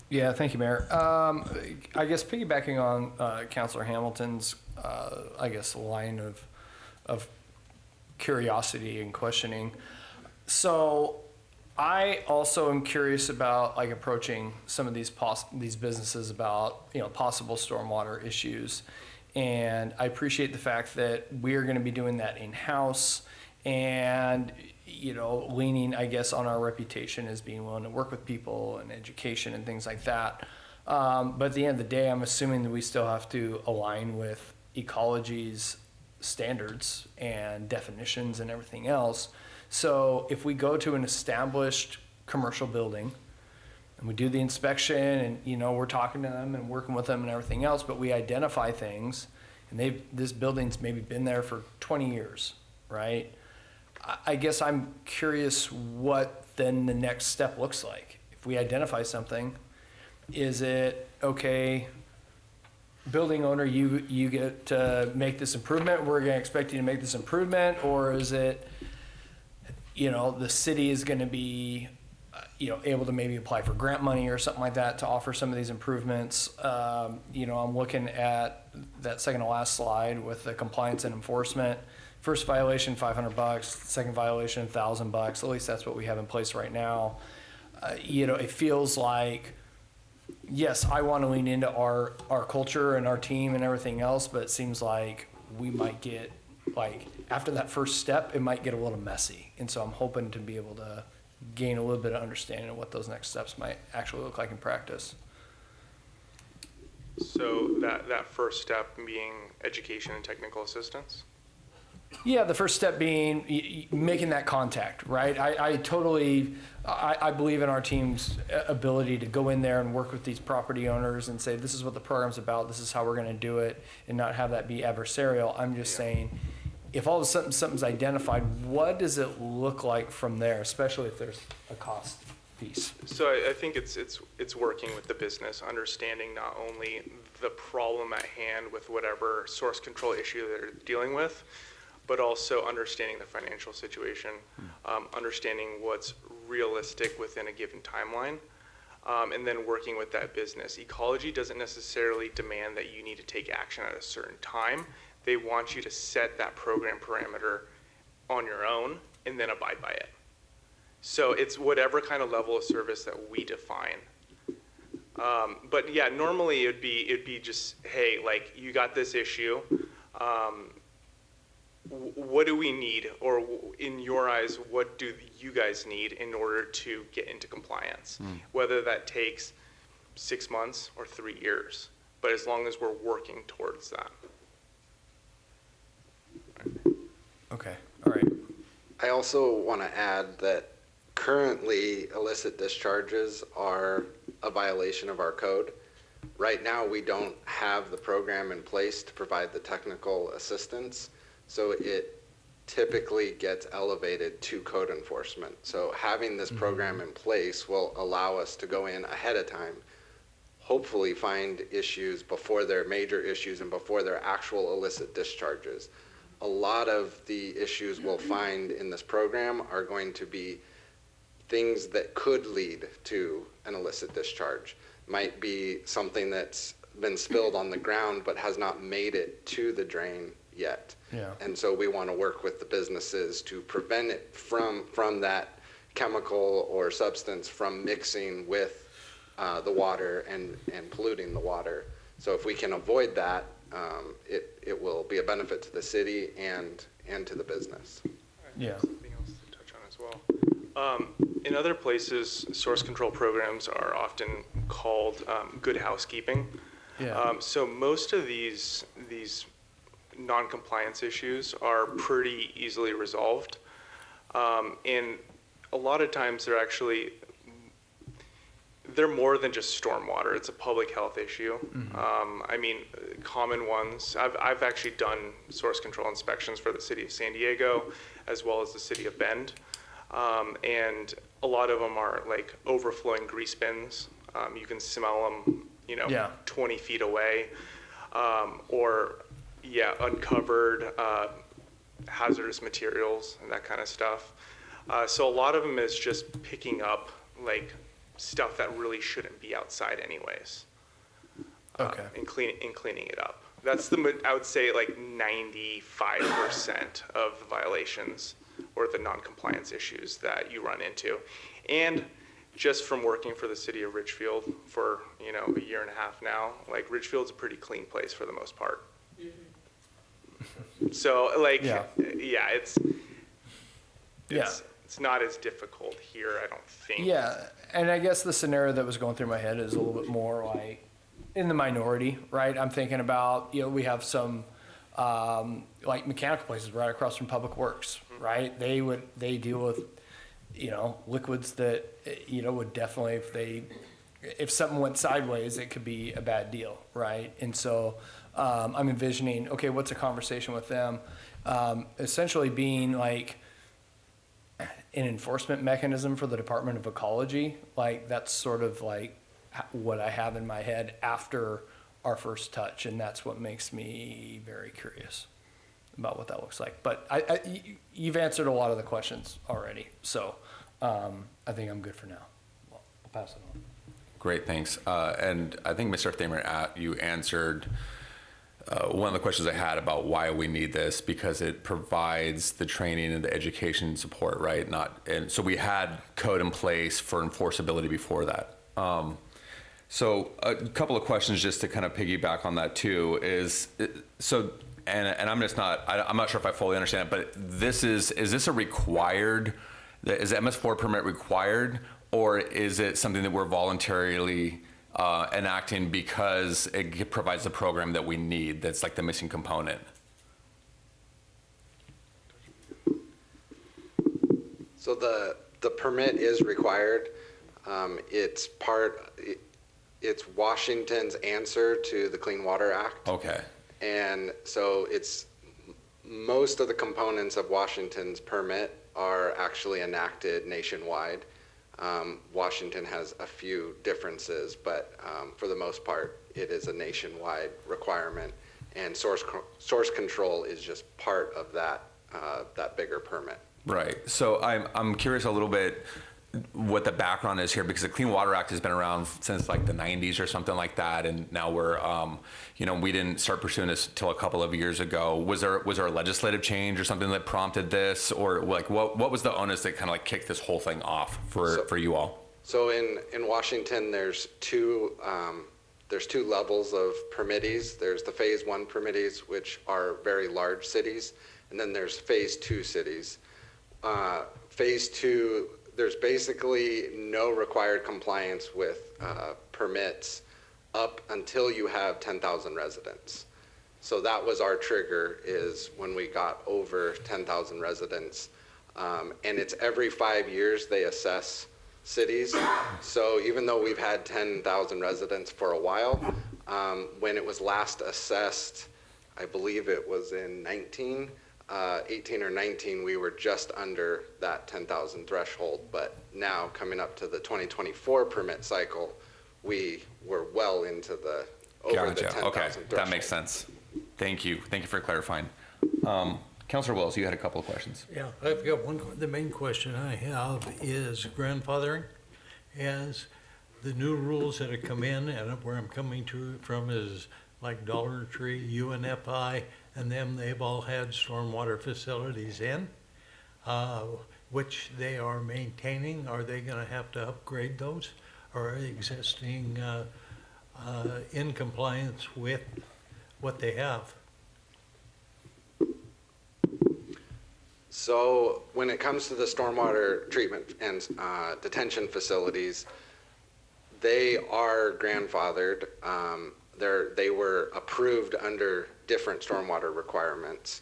Yeah, thank you, Mayor. I guess piggybacking on Councilor Hamilton's, line of curiosity and questioning. So I also am curious about approaching some of these businesses about possible stormwater issues, and I appreciate the fact that we're going to be doing that in-house and leaning, I guess, on our reputation as being willing to work with people and education and things like that. But at the end of the day, I'm assuming that we still have to align with ecology's standards and definitions and everything else. So if we go to an established commercial building and we do the inspection and, we're talking to them and working with them and everything else, but we identify things and this building's maybe been there for 20 years, right? I guess I'm curious what then the next step looks like. If we identify something, is it, okay, building owner, you get to make this improvement, we're gonna expect you to make this improvement, or is it, the city is gonna be, able to maybe apply for grant money or something like that to offer some of these improvements? I'm looking at that second to last slide with the compliance and enforcement. First violation, $500. Second violation, $1,000. At least that's what we have in place right now. It feels like, yes, I want to lean into our culture and our team and everything else, but it seems like we might get, after that first step, it might get a little messy. And so I'm hoping to be able to gain a little bit of understanding of what those next steps might actually look like in practice. So that first step being education and technical assistance? Yeah, the first step being making that contact, right? I believe in our team's ability to go in there and work with these property owners and say, this is what the program's about, this is how we're going to do it, and not have that be adversarial. I'm just saying, if all of a sudden something's identified, what does it look like from there, especially if there's a cost piece? So I think it's working with the business, understanding not only the problem at hand with whatever source control issue they're dealing with, but also understanding the financial situation, understanding what's realistic within a given timeline, and then working with that business. Ecology doesn't necessarily demand that you need to take action at a certain time. They want you to set that program parameter on your own and then abide by it. So it's whatever kind of level of service that we define. But yeah, normally it'd be just, hey, like, you got this issue. What do we need, or in your eyes, what do you guys need in order to get into compliance? Whether that takes 6 months or 3 years, but as long as we're working towards that. Okay, all right. I also want to add that currently illicit discharges are a violation of our code. Right now, we don't have the program in place to provide the technical assistance, so it typically gets elevated to code enforcement. So having this program in place will allow us to go in ahead of time, hopefully find issues before they're major issues and before they're actual illicit discharges. A lot of the issues we'll find in this program are going to be things that could lead to an illicit discharge. Might be something that's been spilled on the ground but has not made it to the drain yet. Yeah. And so we want to work with the businesses to prevent it from that chemical or substance from mixing with the water and polluting the water. So if we can avoid that, it will be a benefit to the city and to the business. Yeah. Something else to touch on as well. In other places, source control programs are often called good housekeeping. Yeah. So most of these non-compliance issues are pretty easily resolved. And a lot of times they're more than just stormwater. It's a public health issue. I mean, common ones, I've actually done source control inspections for the city of San Diego, as well as the city of Bend. And a lot of them are like overflowing grease bins. You can smell them, 20 feet away. Or uncovered hazardous materials and that kind of stuff. So a lot of them is just picking up like stuff that really shouldn't be outside anyways. Okay. And cleaning it up. That's I would say like 95% of the violations or the non-compliance issues that you run into. And just from working for the city of Ridgefield for, a year and a half now, like Ridgefield's a pretty clean place for the most part. So it's not as difficult here, I don't think. Yeah, and I guess the scenario that was going through my head is a little bit more like in the minority, right? I'm thinking about, we have some like mechanical places right across from Public Works, right? They deal with, liquids that, would definitely, if something went sideways, it could be a bad deal, right? And so I'm envisioning, okay, what's a conversation with them? Essentially being like an enforcement mechanism for the Department of Ecology. Like that's sort of like what I have in my head after our first touch. And that's what makes me very curious about what that looks like. But you've answered a lot of the questions already. So I think I'm good for now. I'll pass it on. Great, thanks. And I think Mr. Thamer, you answered one of the questions I had about why we need this, because it provides the training and the education support, right? And so we had code in place for enforceability before that. So a couple of questions just to kind of piggyback on that too is, and I'm not sure if I fully understand it, but is this a required, is the MS4 permit required, or is it something that we're voluntarily enacting because it provides the program that we need, that's like the missing component? So the permit is required. It's Washington's answer to the Clean Water Act. Okay. And so most of the components of Washington's permit are actually enacted nationwide. Washington has a few differences, but for the most part, it is a nationwide requirement, and source control is just part of that bigger permit. Right. So I'm curious a little bit what the background is here, because the Clean Water Act has been around since like the 90s or something like that, and now we're, we didn't start pursuing this till a couple of years ago. Was there a legislative change or something that prompted this, or like what was the onus that kind of like kicked this whole thing off for you all? So in Washington, there's two levels of permittees. There's the phase 1 permittees, which are very large cities, and then there's phase 2 cities. Phase 2, there's basically no required compliance with permits up until you have 10,000 residents. So that was our trigger, is when we got over 10,000 residents. And it's every 5 years they assess cities. So even though we've had 10,000 residents for a while, when it was last assessed, I believe it was in 18 or 19, we were just under that 10,000 threshold. But now coming up to the 2024 permit cycle, we were well into the over the 10,000 Okay, threshold. that makes sense. Thank you for clarifying. Councilor Wells, you had a couple of questions. Yeah, I've got one. The main question I have is grandfathering. As the new rules that have come in, and where I'm coming from is like Dollar Tree, UNFI, and them, they've all had stormwater facilities in, which they are maintaining. Are they going to have to upgrade those, or are they existing in compliance with what they have? So when it comes to the stormwater treatment and detention facilities, they are grandfathered. They were approved under different stormwater requirements.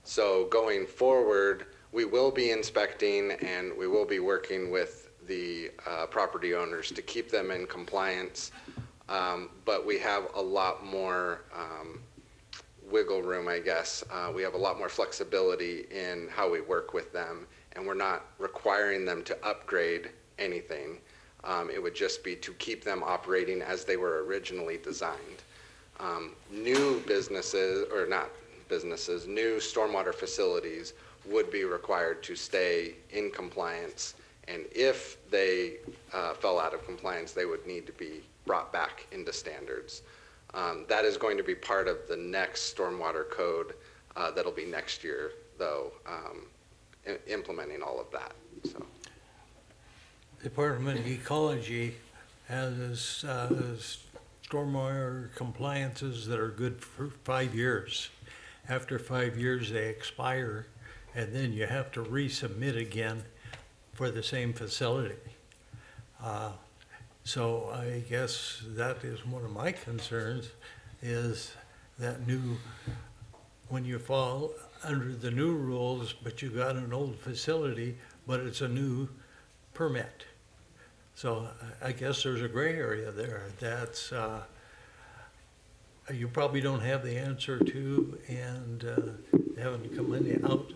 So going forward, we will be inspecting and we will be working with the property owners to keep them in compliance. But we have a lot more wiggle room, I guess. We have a lot more flexibility in how we work with them, and we're not requiring them to upgrade anything. It would just be to keep them operating as they were originally designed. New businesses, or not businesses, new stormwater facilities would be required to stay in compliance, and if they fell out of compliance, they would need to be brought back into standards. That is going to be part of the next stormwater code that'll be next year, though, implementing all of that. So. Department of Ecology has stormwater compliances that are good for 5 years. After 5 years, they expire, and then you have to resubmit again for the same facility. So I guess that is one of my concerns, is that when you fall under the new rules, but you got an old facility, but it's a new permit. So I guess there's a gray area there that's you probably don't have the answer to, and haven't come out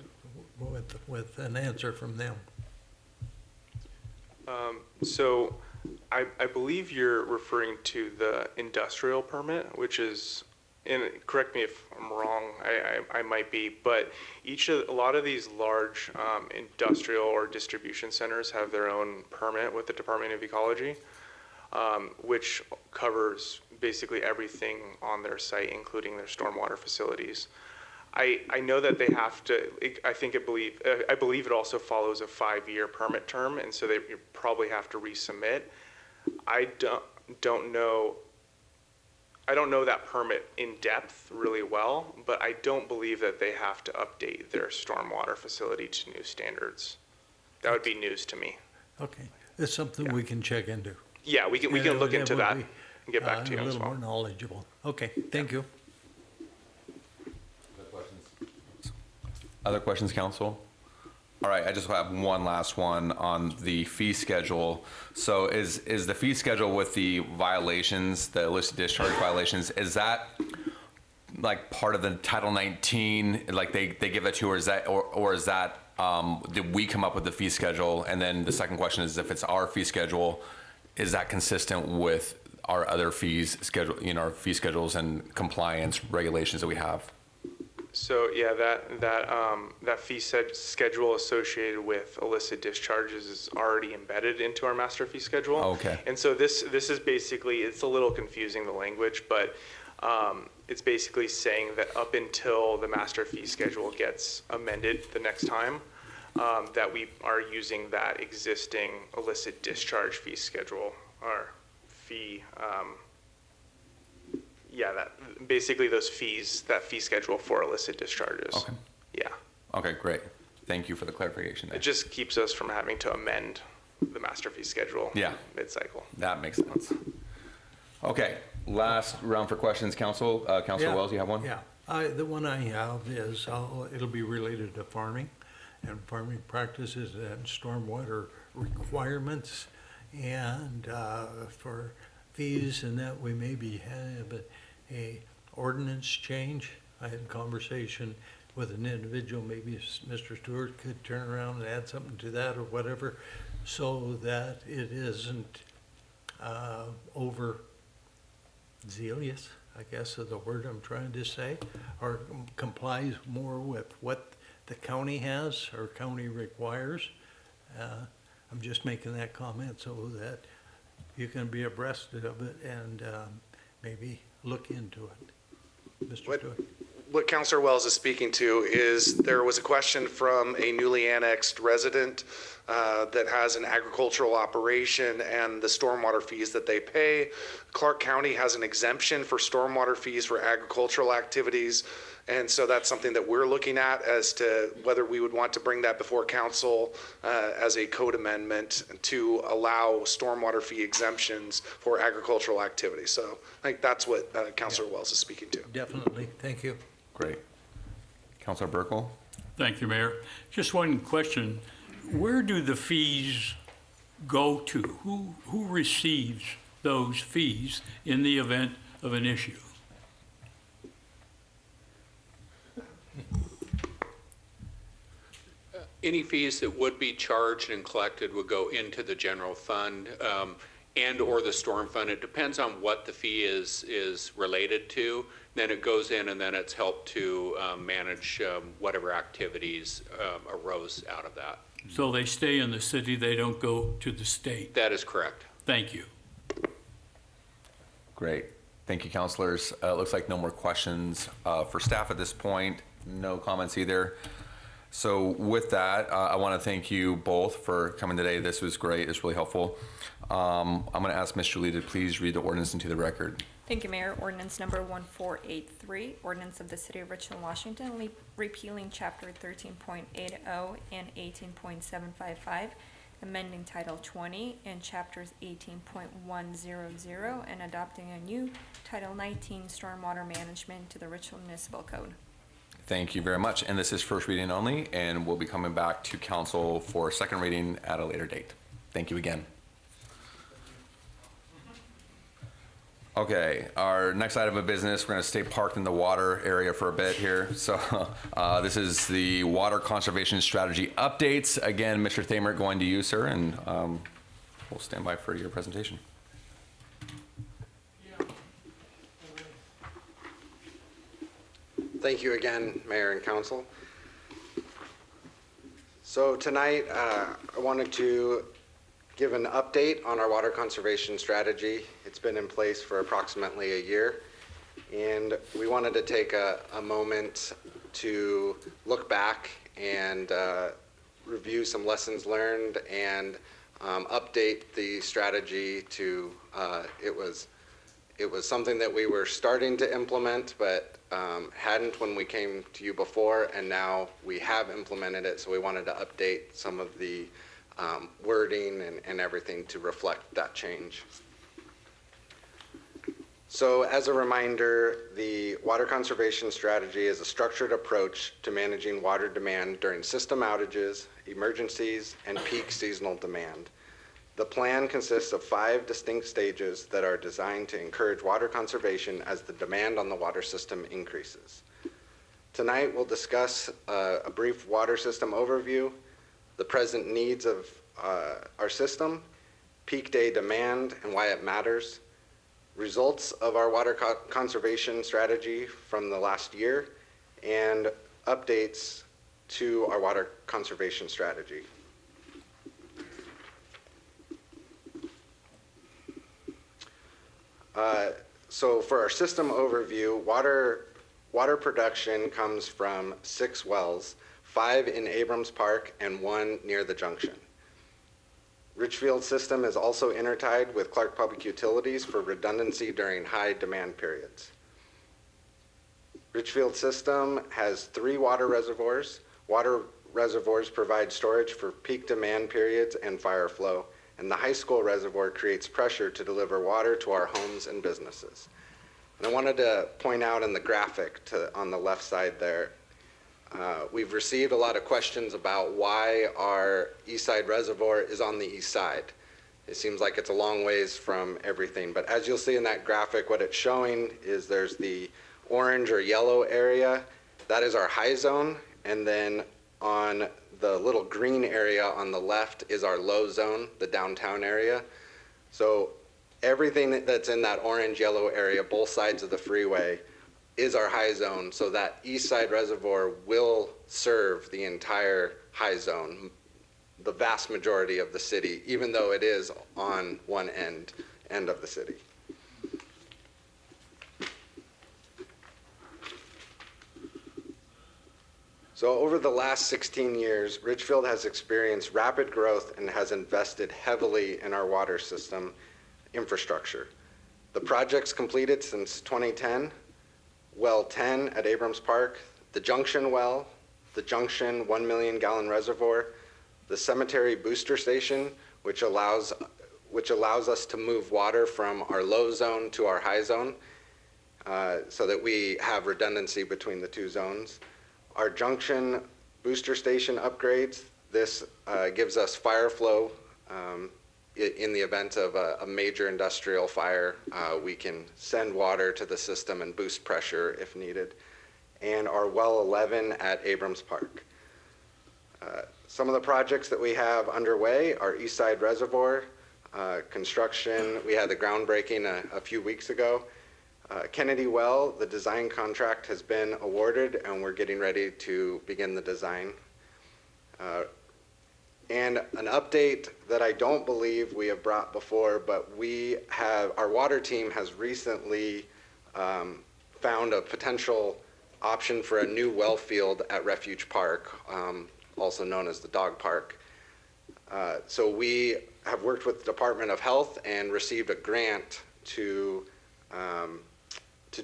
with an answer from them. So I believe you're referring to the industrial permit, which is, and correct me if I'm wrong, I might be, but a lot of these large industrial or distribution centers have their own permit with the Department of Ecology, which covers basically everything on their site, including their stormwater facilities. I know that they have to, I believe it also follows a 5-year permit term, and so they probably have to resubmit. I don't know that permit in depth really well, but I don't believe that they have to update their stormwater facility to new standards. That would be news to me. Okay, that's something we can check into. Yeah, we can look into that and get back to you as well. A little more knowledgeable. Okay, thank you. Other questions, council? All right, I just have one last one on the fee schedule. So is the fee schedule with the violations, the illicit discharge violations, is that like part of the Title 19, like they give it to, or is that did we come up with the fee schedule? And then the second question is, if it's our fee schedule, is that consistent with our other fees schedule, our fee schedules and compliance regulations that we have? So yeah, that fee schedule associated with illicit discharges is already embedded into our master fee schedule. Okay. And so this is basically, it's a little confusing, the language, but it's basically saying that up until the master fee schedule gets amended the next time, that we are using that existing illicit discharge fee schedule or fee. Yeah, that basically those fees, that fee schedule for illicit discharges. Okay. Yeah. Okay, great. Thank you for the clarification there. It just keeps us from having to amend the master fee schedule. Yeah. Mid-cycle. That makes sense. Okay, last round for questions, Council. Councilor Wells, you have one? Yeah, the one I have is, it'll be related to farming and farming practices and stormwater requirements, and for fees, and that we maybe have a ordinance change. I had a conversation with an individual, maybe Mr. Stewart could turn around and add something to that or whatever, so that it isn't over zealous, I guess is the word I'm trying to say, or complies more with what the county has or county requires. I'm just making that comment so that you can be abreast of it and maybe look into it. Mr. Stewart. What Councilor Wells is speaking to is there was a question from a newly annexed resident that has an agricultural operation and the stormwater fees that they pay. Clark County has an exemption for stormwater fees for agricultural activities. And so that's something that we're looking at as to whether we would want to bring that before council as a code amendment to allow stormwater fee exemptions for agricultural activities. So I think that's what Councilor Wells is speaking to. Definitely, thank you. Great. Councilor Burkle? Thank you, Mayor. Just one question. Where do the fees go to? Who receives those fees in the event of an issue? Any fees that would be charged and collected would go into the general fund and or the storm fund. It depends on what the fee is related to. Then it goes in and then it's helped to manage whatever activities arose out of that. So they stay in the city, they don't go to the state? That is correct. Thank you. Great. Thank you, councilors. Looks like no more questions for staff at this point. No comments either. So with that, I want to thank you both for coming today. This was great. It's really helpful. I'm going to ask Ms. Julie to please read the ordinance into the record. Thank you, Mayor. Ordinance number 1483, ordinance of the City of Richland, Washington, repealing Chapter 13.80 and 18.755, amending Title 20 and Chapters 18.100, and adopting a new Title 19 Stormwater Management to the Richland Municipal Code. Thank you very much. And this is first reading only, and we'll be coming back to council for second reading at a later date. Thank you again. Okay, our next item of business, we're going to stay parked in the water area for a bit here. So this is the water conservation strategy updates. Again, Mr. Thamer, going to you, sir, and we'll stand by for your presentation. Thank you again, Mayor and Council. So tonight, I wanted to give an update on our water conservation strategy. It's been in place for approximately a year, and we wanted to take a moment to look back and review some lessons learned and update the strategy to, it was something that we were starting to implement, but hadn't when we came to you before, and now we have implemented it, so we wanted to update some of the wording and everything to reflect that change. So as a reminder, the water conservation strategy is a structured approach to managing water demand during system outages, emergencies, and peak seasonal demand. The plan consists of 5 distinct stages that are designed to encourage water conservation as the demand on the water system increases. Tonight, we'll discuss a brief water system overview, the present needs of our system, peak day demand and why it matters, results of our water conservation strategy from the last year, and updates to our water conservation strategy. So for our system overview, water production comes from 6 wells, 5 in Abrams Park and 1 near the junction. Ridgefield system is also intertied with Clark Public Utilities for redundancy during high demand periods. Ridgefield system has 3 water reservoirs. Water reservoirs provide storage for peak demand periods and fire flow, and the high school reservoir creates pressure to deliver water to our homes and businesses. And I wanted to point out in the graphic on the left side there, we've received a lot of questions about why our east side reservoir is on the east side. It seems like it's a long ways from everything, but as you'll see in that graphic, what it's showing is there's the orange or yellow area, that is our high zone, and then on the little green area on the left is our low zone, the downtown area. So everything that's in that orange yellow area, both sides of the freeway, is our high zone. So that east side reservoir will serve the entire high zone, the vast majority of the city, even though it is on one end of the city. So over the last 16 years, Ridgefield has experienced rapid growth and has invested heavily in our water system infrastructure. The projects completed since 2010, well 10 at Abrams Park, the Junction well, the Junction 1 million gallon reservoir, the Cemetery booster station, which allows us to move water from our low zone to our high zone, so that we have redundancy between the 2 zones. Our Junction booster station upgrades, this gives us fire flow in the event of a major industrial fire. We can send water to the system and boost pressure if needed. And our well 11 at Abrams Park. Some of the projects that we have underway are East Side Reservoir construction. We had the groundbreaking a few weeks ago. Kennedy Well, the design contract has been awarded and we're getting ready to begin the design. And an update that I don't believe we have brought before, but our water team has recently found a potential option for a new well field at Refuge Park, also known as the dog park. So we have worked with the Department of Health and received a grant to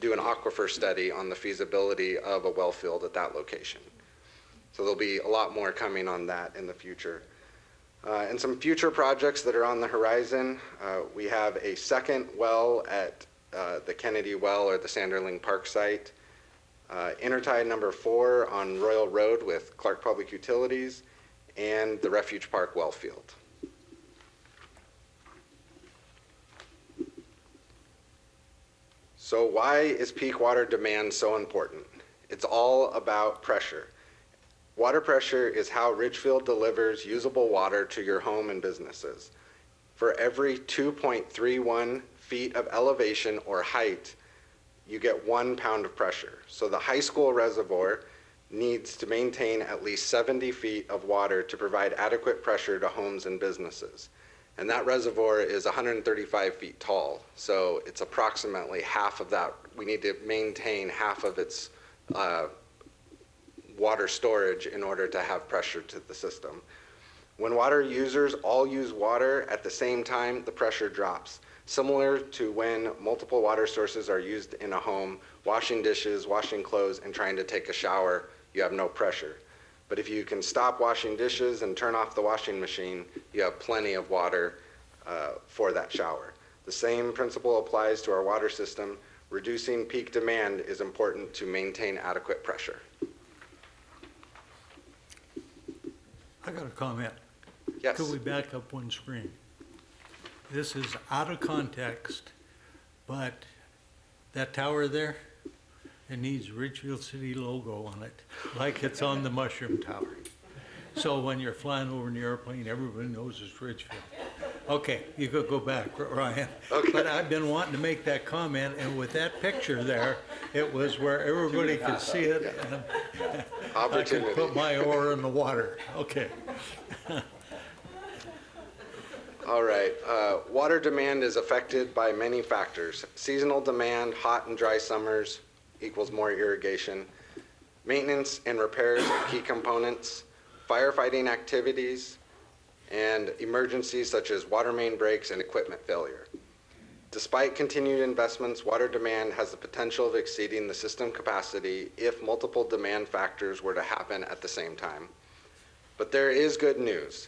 do an aquifer study on the feasibility of a well field at that location. So there'll be a lot more coming on that in the future. And some future projects that are on the horizon, we have a second well at the Kennedy Well or the Sanderling Park site, intertie number 4 on Royal Road with Clark Public Utilities, and the Refuge Park well field. So why is peak water demand so important? It's all about pressure. Water pressure is how Ridgefield delivers usable water to your home and businesses. For every 2.31 feet of elevation or height, you get 1 pound of pressure. So the high school reservoir needs to maintain at least 70 feet of water to provide adequate pressure to homes and businesses. And that reservoir is 135 feet tall. So it's approximately half of that. We need to maintain half of its water storage in order to have pressure to the system. When water users all use water at the same time, the pressure drops. Similar to when multiple water sources are used in a home, washing dishes, washing clothes, and trying to take a shower, you have no pressure. But if you can stop washing dishes and turn off the washing machine, you have plenty of water for that shower. The same principle applies to our water system. Reducing peak demand is important to maintain adequate pressure. I got a comment. Yes. Could we back up one screen? This is out of context, but that tower there, it needs Ridgefield City logo on it, like it's on the Mushroom Tower. So when you're flying over in the airplane, everybody knows it's Ridgefield. Okay, you could go back, Ryan. Okay. But I've been wanting to make that comment, and with that picture there, it was where everybody could see it, and I Opportunity. could put my oar in the water. Okay. All right. Water demand is affected by many factors. Seasonal demand, hot and dry summers equals more irrigation. Maintenance and repairs of key components, firefighting activities, and emergencies such as water main breaks and equipment failure. Despite continued investments, water demand has the potential of exceeding the system capacity if multiple demand factors were to happen at the same time. But there is good news.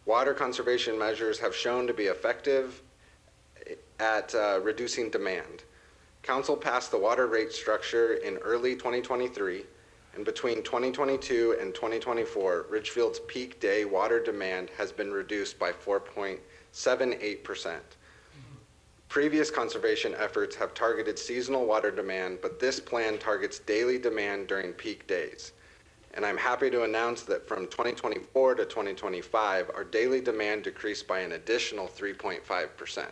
Water conservation measures have shown to be effective at reducing demand. Council passed the water rate structure in early 2023, and between 2022 and 2024, Ridgefield's peak day water demand has been reduced by 4.78%. Previous conservation efforts have targeted seasonal water demand, but this plan targets daily demand during peak days. And I'm happy to announce that from 2024 to 2025, our daily demand decreased by an additional 3.5%.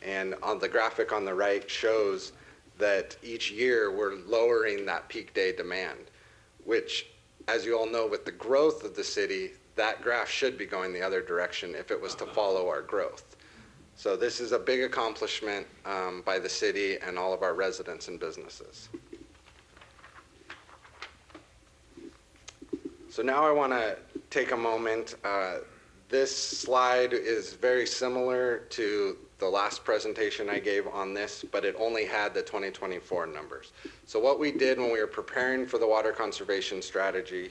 And on the graphic on the right shows that each year we're lowering that peak day demand, which, as you all know, with the growth of the city, that graph should be going the other direction if it was to follow our growth. So this is a big accomplishment by the city and all of our residents and businesses. So now I want to take a moment. This slide is very similar to the last presentation I gave on this, but it only had the 2024 numbers. So what we did when we were preparing for the water conservation strategy,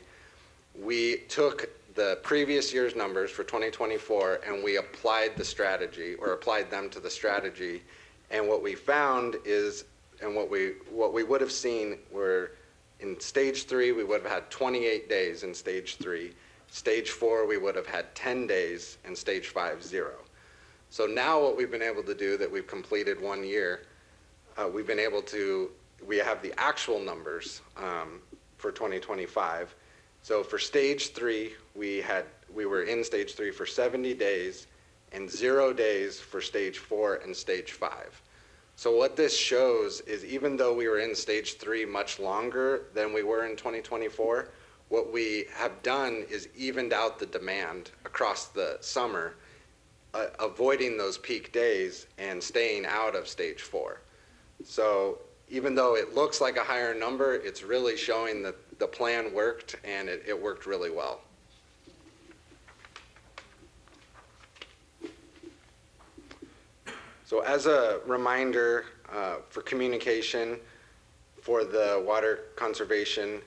we took the previous year's numbers for 2024 and we applied the strategy, or applied them to the strategy. And what we found is, and what we would have seen were, in stage 3, we would have had 28 days in stage 3. Stage 4, we would have had 10 days, and stage 5, 0. So now what we've been able to do, that we've completed 1 year, we have the actual numbers for 2025. So for stage 3, we were in stage 3 for 70 days and 0 days for stage 4 and stage 5. So what this shows is, even though we were in stage 3 much longer than we were in 2024, what we have done is evened out the demand across the summer, avoiding those peak days and staying out of stage 4. So even though it looks like a higher number, it's really showing that the plan worked, and it worked really well. So as a reminder for communication for the water conservation,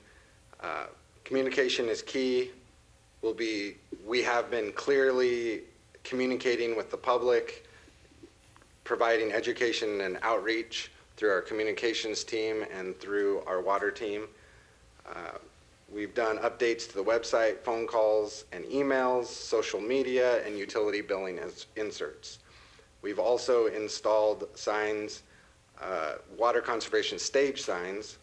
communication is key. We have been clearly communicating with the public, providing education and outreach through our communications team and through our water team. We've done updates to the website, phone calls and emails, social media, and utility billing inserts. We've also installed signs, water conservation stage signs,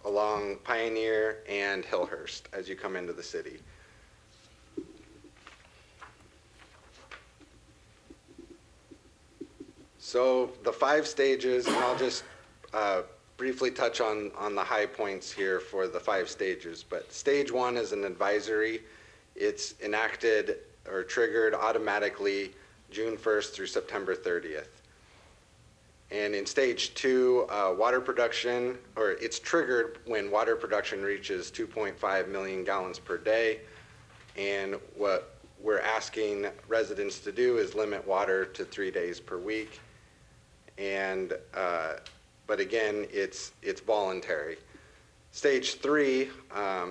along Pioneer and Hillhurst as you come into the city. So the 5 stages, and I'll just briefly touch on the high points here for the 5 stages, but stage 1 is an advisory. It's enacted or triggered automatically June 1st through September 30th. And in stage 2, water production, or it's triggered when water production reaches 2.5 million gallons per day. And what we're asking residents to do is limit water to 3 days per week. And, but again, it's voluntary. Stage 3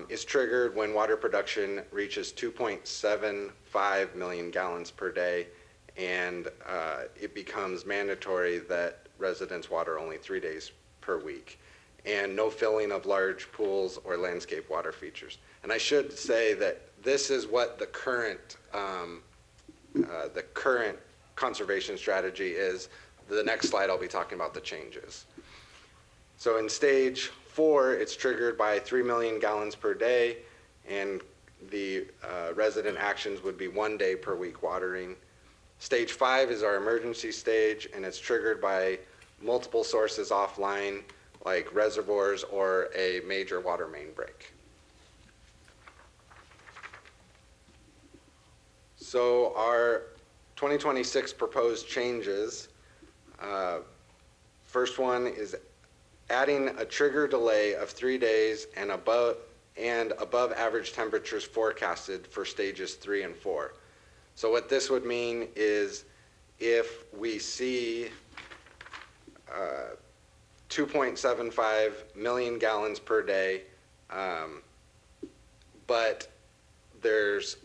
is triggered when water production reaches 2.75 million gallons per day. And it becomes mandatory that residents water only 3 days per week, and no filling of large pools or landscape water features. And I should say that this is what the current conservation strategy is. The next slide, I'll be talking about the changes. So in stage 4, it's triggered by 3 million gallons per day, and the resident actions would be 1 day per week watering. Stage 5 is our emergency stage, and it's triggered by multiple sources offline, like reservoirs or a major water main break. So our 2026 proposed changes, first one is adding a trigger delay of 3 days and above average temperatures forecasted for stages 3 and 4. So what this would mean is if we see 2.75 million gallons per day, but there's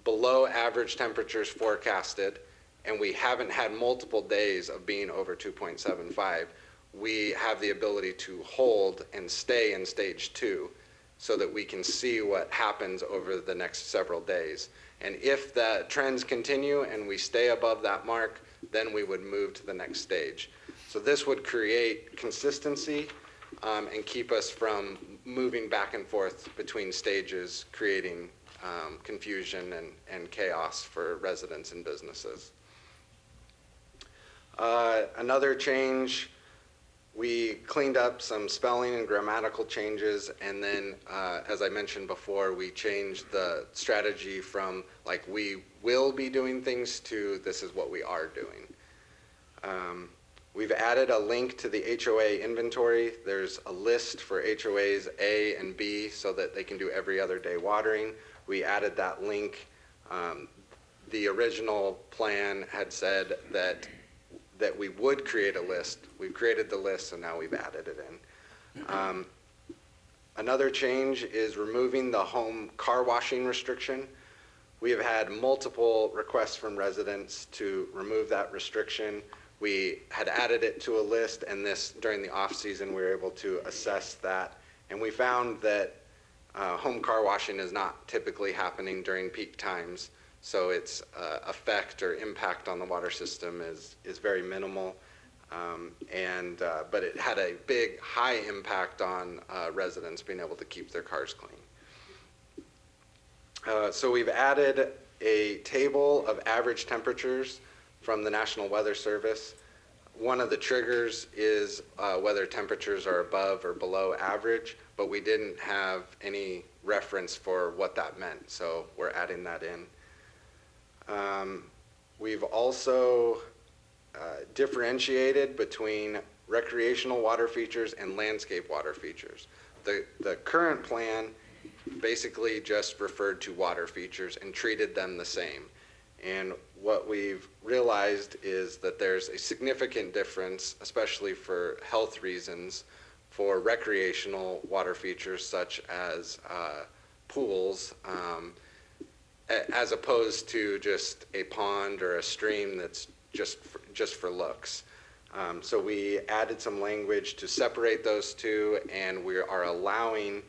below average temperatures forecasted, and we haven't had multiple days of being over 2.75, we have the ability to hold and stay in stage 2 so that we can see what happens over the next several days. And if the trends continue and we stay above that mark, then we would move to the next stage. So this would create consistency and keep us from moving back and forth between stages, creating confusion and chaos for residents and businesses. Another change, we cleaned up some spelling and grammatical changes, and then, as I mentioned before, we changed the strategy from like we will be doing things to this is what we are doing. We've added a link to the HOA inventory. There's a list for HOAs A and B so that they can do every other day watering. We added that link. The original plan had said that we would create a list. We've created the list, so now we've added it in. Another change is removing the home car washing restriction. We have had multiple requests from residents to remove that restriction. We had added it to a list, and during the off season, we were able to assess that. And we found that home car washing is not typically happening during peak times. So its effect or impact on the water system is very minimal, but it had a big, high impact on residents being able to keep their cars clean. So we've added a table of average temperatures from the National Weather Service. One of the triggers is whether temperatures are above or below average, but we didn't have any reference for what that meant, so we're adding that in. We've also differentiated between recreational water features and landscape water features. The current plan basically just referred to water features and treated them the same. And what we've realized is that there's a significant difference, especially for health reasons, for recreational water features such as pools, as opposed to just a pond or a stream that's just for looks. So we added some language to separate those two, and we are allowing,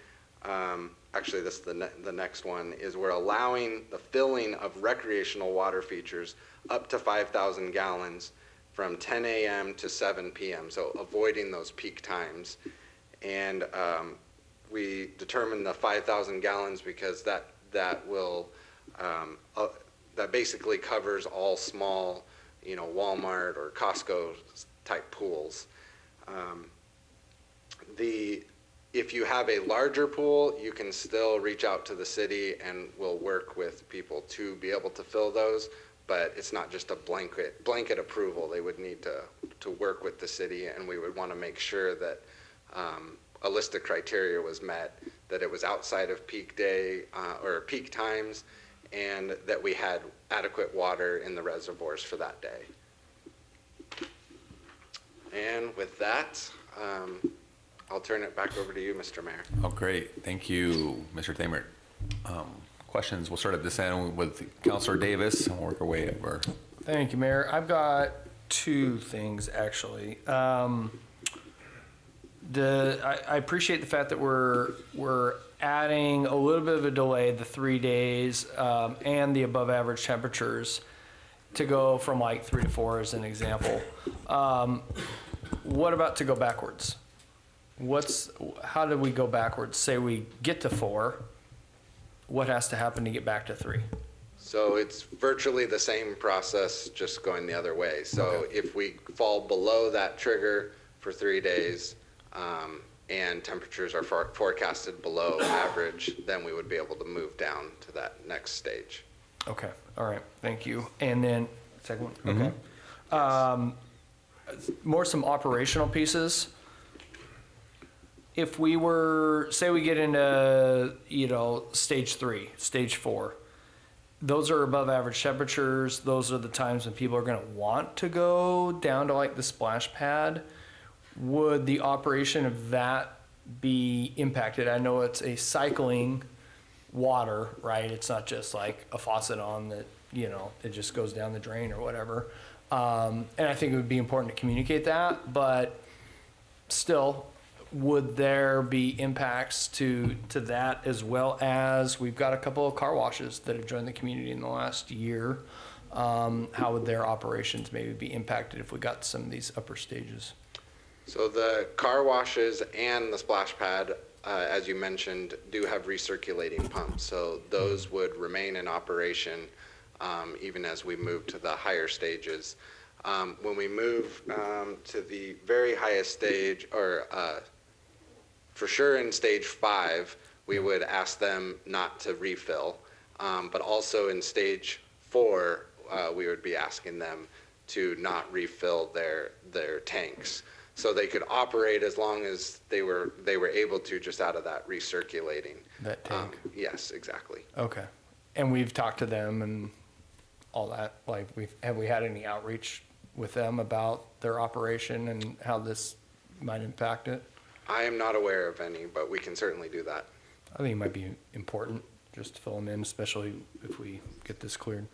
actually this is the next one, is we're allowing the filling of recreational water features up to 5,000 gallons from 10 a.m. to 7 p.m., so avoiding those peak times. And we determined the 5,000 gallons because that basically covers all small, Walmart or Costco type pools. If you have a larger pool, you can still reach out to the city and we'll work with people to be able to fill those, but it's not just a blanket approval. They would need to work with the city, and we would want to make sure that a list of criteria was met, that it was outside of peak day or peak times, and that we had adequate water in the reservoirs for that day. And with that, I'll turn it back over to you, Mr. Mayor. Oh, great. Thank you, Mr. Thamert. Questions? We'll start at this end with Councilor Davis and work our way over. Thank you, Mayor. I've got two things, actually. I appreciate the fact that we're adding a little bit of a delay, the 3 days, and the above average temperatures to go from like 3 to 4 as an example. What about to go backwards? How do we go backwards? Say we get to 4, what has to happen to get back to 3? So it's virtually the same process, just going the other way. So if we fall below that trigger for 3 days, and temperatures are forecasted below average, then we would be able to move down to that next stage. Okay, all right, thank you. And then, second one, okay. More some operational pieces. If we were, say we get into, stage 3, stage 4, those are above average temperatures. Those are the times when people are gonna want to go down to like the splash pad. Would the operation of that be impacted? I know it's a cycling water, right? It's not just like a faucet on that, it just goes down the drain or whatever. And I think it would be important to communicate that, but still, would there be impacts to that, as well as we've got a couple of car washes that have joined the community in the last year? How would their operations maybe be impacted if we got some of these upper stages? So the car washes and the splash pad, as you mentioned, do have recirculating pumps. So those would remain in operation even as we move to the higher stages. When we move to the very highest stage, or for sure in stage 5, we would ask them not to refill. But also in stage 4, we would be asking them to not refill their tanks. So they could operate as long as they were able to, just out of that recirculating. That tank? Yes, exactly. Okay. And we've talked to them and all that, like have we had any outreach with them about their operation and how this might impact it? I am not aware of any, but we can certainly do that. I think it might be important just to fill them in, especially if we get this cleared.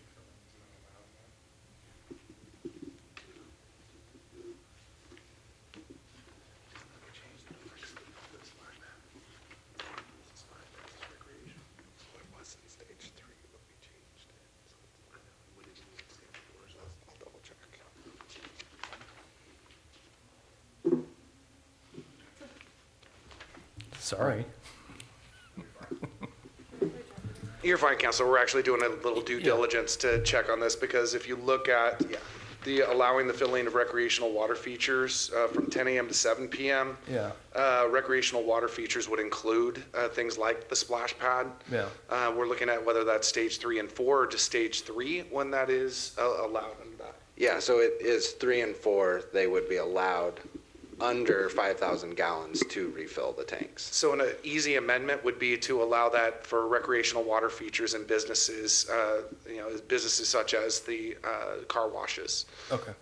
Sorry. You're fine, Councilor. We're actually doing a little due diligence to check on this, because if you look at the allowing the filling of recreational water features from 10 a.m. to 7 p.m., recreational water features would include things like the splash pad. We're looking at whether that's stage 3 and 4 or just stage 3 when that is allowed under that. Yeah, so it is 3 and 4, they would be allowed under 5,000 gallons to refill the tanks. So an easy amendment would be to allow that for recreational water features in businesses, businesses such as the car washes. Okay.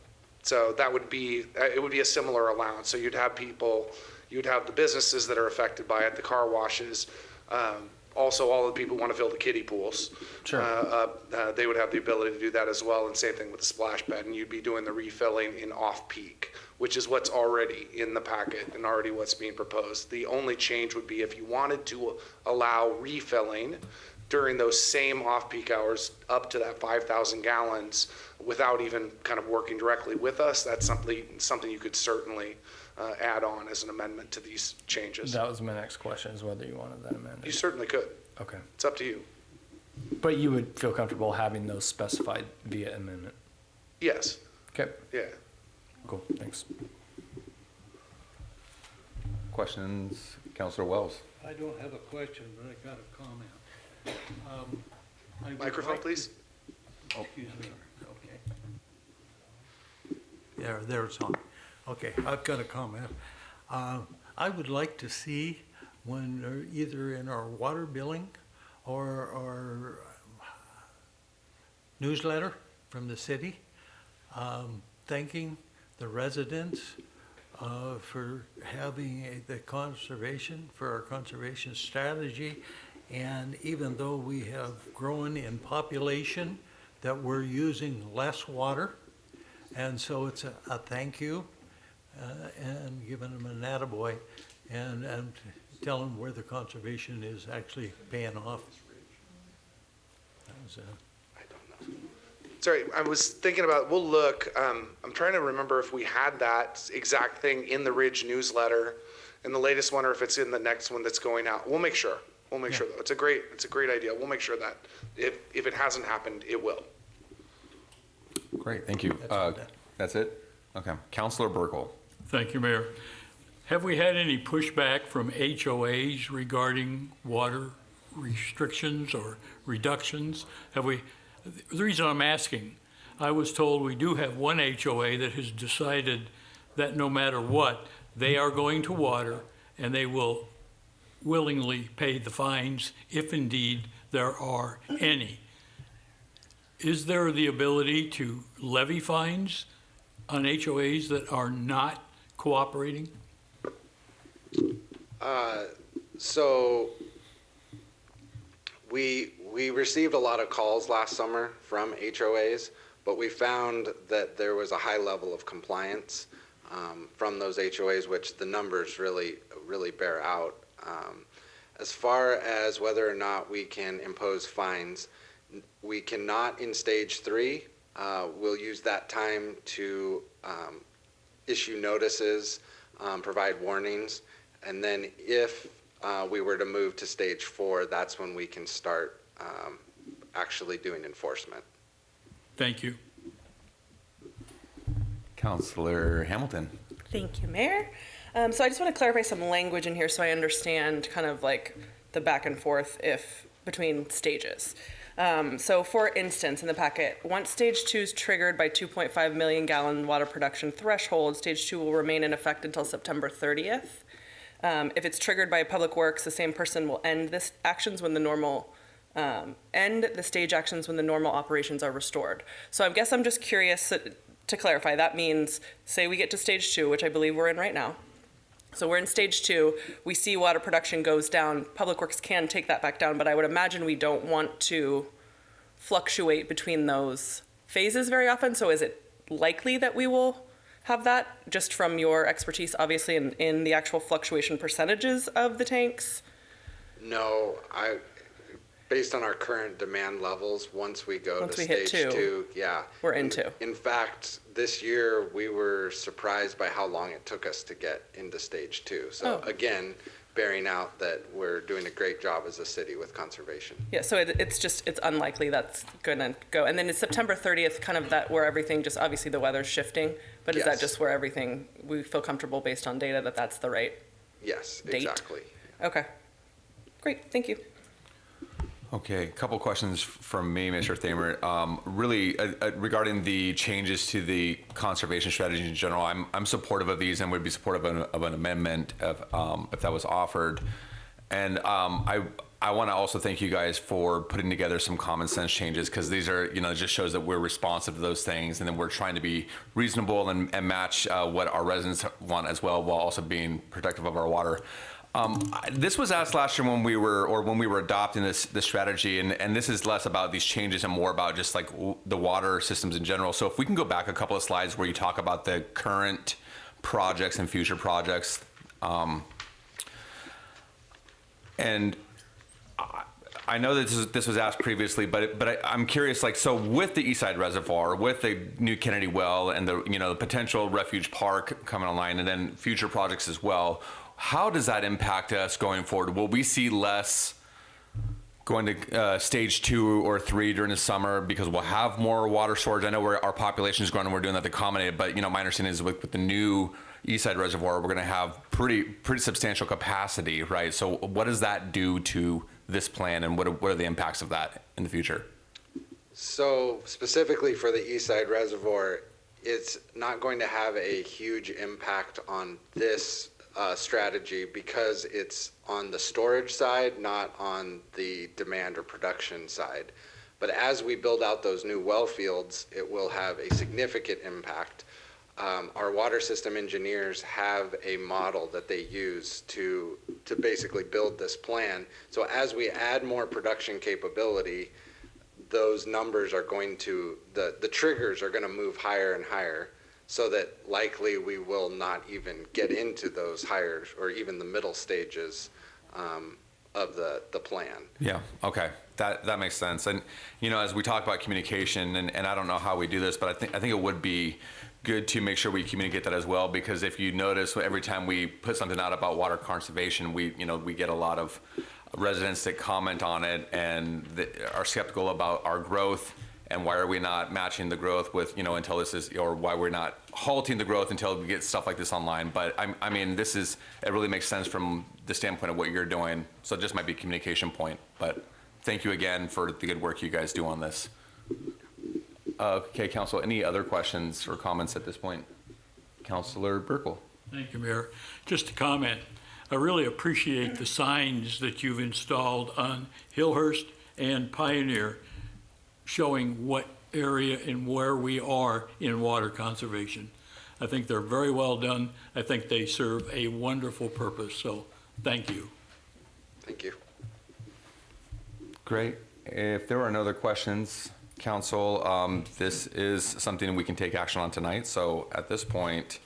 So that would be, it would be a similar allowance. So you'd have the businesses that are affected by it, the car washes, also all the people who want to fill the kiddie pools. Sure. They would have the ability to do that as well, and same thing with the splash pad, and you'd be doing the refilling in off-peak, which is what's already in the packet and already what's being proposed. The only change would be if you wanted to allow refilling during those same off-peak hours up to that 5,000 gallons without even kind of working directly with us, that's something you could certainly add on as an amendment to these changes. That was my next question, is whether you wanted that amended. You certainly could. Okay. It's up to you. But you would feel comfortable having those specified via amendment? Yes. Okay. Yeah. Cool, thanks. Questions, Councilor Wells? I don't have a question, but I got a comment. Microphone, please. Excuse me. Okay. There it's on. Okay, I've got a comment. I would like to see when either in our water billing or our newsletter from the city, thanking the residents for having the conservation, for our conservation strategy. And even though we have grown in population, that we're using less water. And so it's a thank you and giving them an attaboy and tell them where the conservation is actually paying off. That was Sorry, I was thinking about, we'll look, I'm trying to remember if we had that exact thing in the Ridge newsletter in the latest one, or if it's in the next one that's going out. We'll make sure We'll make sure, it's a great idea. We'll make sure that if it hasn't happened, it will. Great, thank you. That's it? Okay. Councilor Burkle. Thank you, Mayor. Have we had any pushback from HOAs regarding water restrictions or reductions? Have we? The reason I'm asking, I was told we do have one HOA that has decided that no matter what, they are going to water and they will willingly pay the fines if indeed there are any. Is there the ability to levy fines on HOAs that are not cooperating? So we received a lot of calls last summer from HOAs, but we found that there was a high level of compliance from those HOAs, which the numbers really bear out. As far as whether or not we can impose fines, we cannot in stage 3. We'll use that time to issue notices, provide warnings, and then if we were to move to stage 4, that's when we can start actually doing enforcement. Thank you. Councilor Hamilton. Thank you, Mayor. So I just want to clarify some language in here so I understand kind of like the back and forth between stages. So for instance, in the packet, once stage 2 is triggered by 2.5 million gallon water production threshold, stage 2 will remain in effect until September 30th. If it's triggered by Public Works, the same person will end the stage actions when the normal operations are restored. So I guess I'm just curious to clarify, that means, say we get to stage 2, which I believe we're in right now. So we're in stage 2, we see water production goes down, Public Works can take that back down, but I would imagine we don't want to fluctuate between those phases very often. So is it likely that we will have that, just from your expertise, obviously, in the actual fluctuation percentages of the tanks? No, based on our current demand levels, once we go to stage 2, yeah. We're in 2. In fact, this year we were surprised by how long it took us to get into stage 2. So again, bearing out that we're doing a great job as a city with conservation. Yeah, so it's unlikely that's gonna go. And then is September 30th kind of that where everything just, obviously the weather's shifting, but is that just where everything, we feel comfortable based on data that that's the right date? Exactly. Okay, great, thank you. Okay, a couple questions from me, Mr. Thamer. Really, regarding the changes to the conservation strategy in general, I'm supportive of these and would be supportive of an amendment if that was offered. And I want to also thank you guys for putting together some common sense changes, because these are, it just shows that we're responsive to those things, and then we're trying to be reasonable and match what our residents want as well, while also being protective of our water. This was asked last year when we were adopting this strategy, and this is less about these changes and more about just like the water systems in general. So if we can go back a couple of slides where you talk about the current projects and future projects, and I know that this was asked previously, but I'm curious, like, so with the Eastside Reservoir, with the new Kennedy well, and the potential refuge park coming online, and then future projects as well, how does that impact us going forward? Will we see less going to stage 2 or 3 during the summer because we'll have more water storage? I know our population is growing and we're doing that to accommodate it, but my understanding is with the new Eastside Reservoir, we're going to have pretty substantial capacity, right? So what does that do to this plan, and what are the impacts of that in the future? So specifically for the Eastside Reservoir, it's not going to have a huge impact on this strategy because it's on the storage side, not on the demand or production side. But as we build out those new well fields, it will have a significant impact. Our water system engineers have a model that they use to basically build this plan. So as we add more production capability, those numbers are going to, the triggers are going to move higher and higher, so that likely we will not even get into those higher or even the middle stages of the plan. Yeah, okay, that makes sense. And as we talk about communication, and I don't know how we do this, but I think it would be good to make sure we communicate that as well, because if you notice, every time we put something out about water conservation, we get a lot of residents that comment on it and that are skeptical about our growth and why are we not matching the growth with, until this is, or why we're not halting the growth until we get stuff like this online. But I mean, it really makes sense from the standpoint of what you're doing. So it just might be a communication point, but thank you again for the good work you guys do on this. Okay, Council, any other questions or comments at this point? Councilor Burkle. Thank you, Mayor. Just a comment. I really appreciate the signs that you've installed on Hillhurst and Pioneer showing what area and where we are in water conservation. I think they're very well done. I think they serve a wonderful purpose, so thank you. Thank you. Great. If there are no other questions, Council, this is something we can take action on tonight. So at this point,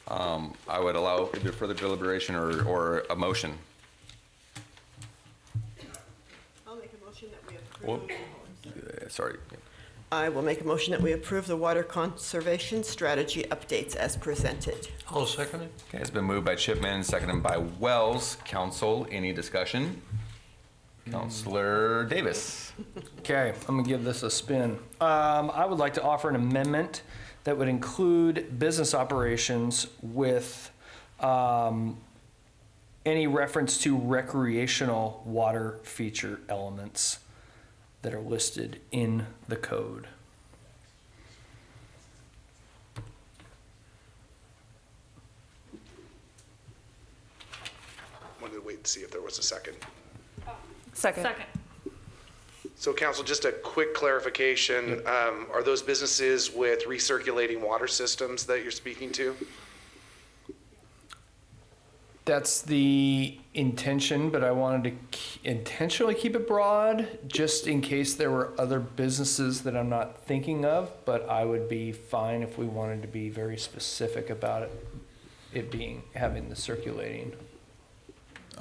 I would allow either further deliberation or a motion. I'll make a motion that we approve. Sorry. I will make a motion that we approve the water conservation strategy updates as presented. I'll second it. Okay, it's been moved by Chipman, seconded by Wells. Council, any discussion? Councilor Davis. Okay, I'm gonna give this a spin. I would like to offer an amendment that would include business operations with any reference to recreational water feature elements that are listed in the code. Wanted to wait to see if there was a second. Second. So Council, just a quick clarification. Are those businesses with recirculating water systems that you're speaking to? That's the intention, but I wanted to intentionally keep it broad, just in case there were other businesses that I'm not thinking of, but I would be fine if we wanted to be very specific about it having the circulating.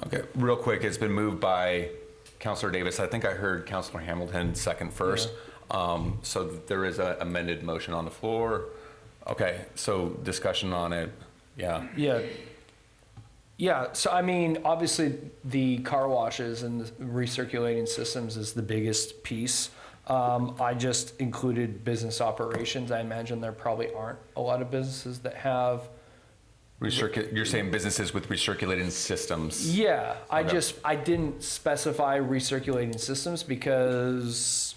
Okay, real quick, it's been moved by Councilor Davis. I think I heard Councilor Hamilton second first. Yeah. So there is an amended motion on the floor. Okay, so discussion on it. Yeah. Yeah, so I mean, obviously the car washes and the recirculating systems is the biggest piece. I just included business operations. I imagine there probably aren't a lot of businesses that have. You're saying businesses with recirculating systems? Yeah, Okay. I didn't specify recirculating systems because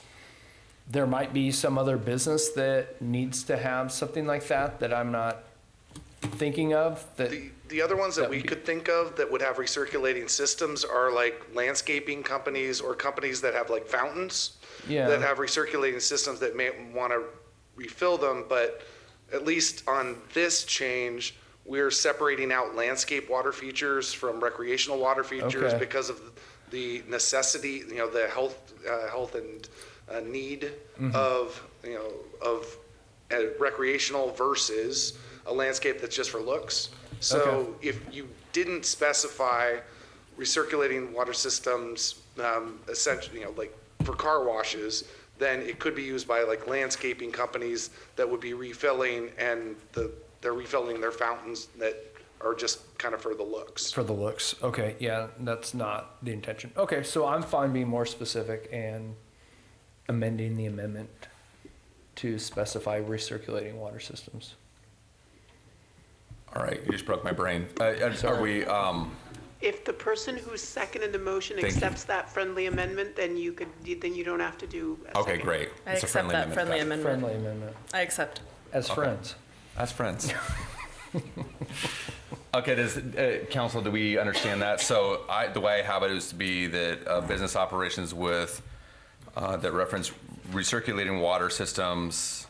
there might be some other business that needs to have something like that I'm not thinking of. The other ones that we could think of that would have recirculating systems are like landscaping companies or companies that have like fountains that have recirculating systems that may want to refill them. But at least on this change, we're separating out landscape water features from recreational water features because of the necessity, the health and need of recreational versus a landscape that's just for looks. So if you didn't specify recirculating water systems, essentially, like for car washes, then it could be used by like landscaping companies that would be refilling, and they're refilling their fountains that are just kind of for the looks. For the looks, okay, yeah, that's not the intention. Okay, so I'm fine being more specific and amending the amendment to specify recirculating water systems. All right, you just broke my brain. Are we, If the person who seconded the motion accepts that friendly amendment, then you don't have to do a okay, second. great. I It's a accept that friendly amendment. Friendly amendment. I accept. As friends. As friends. Okay, Council, do we understand that? So the way I have it is to be that business operations with, that reference recirculating water systems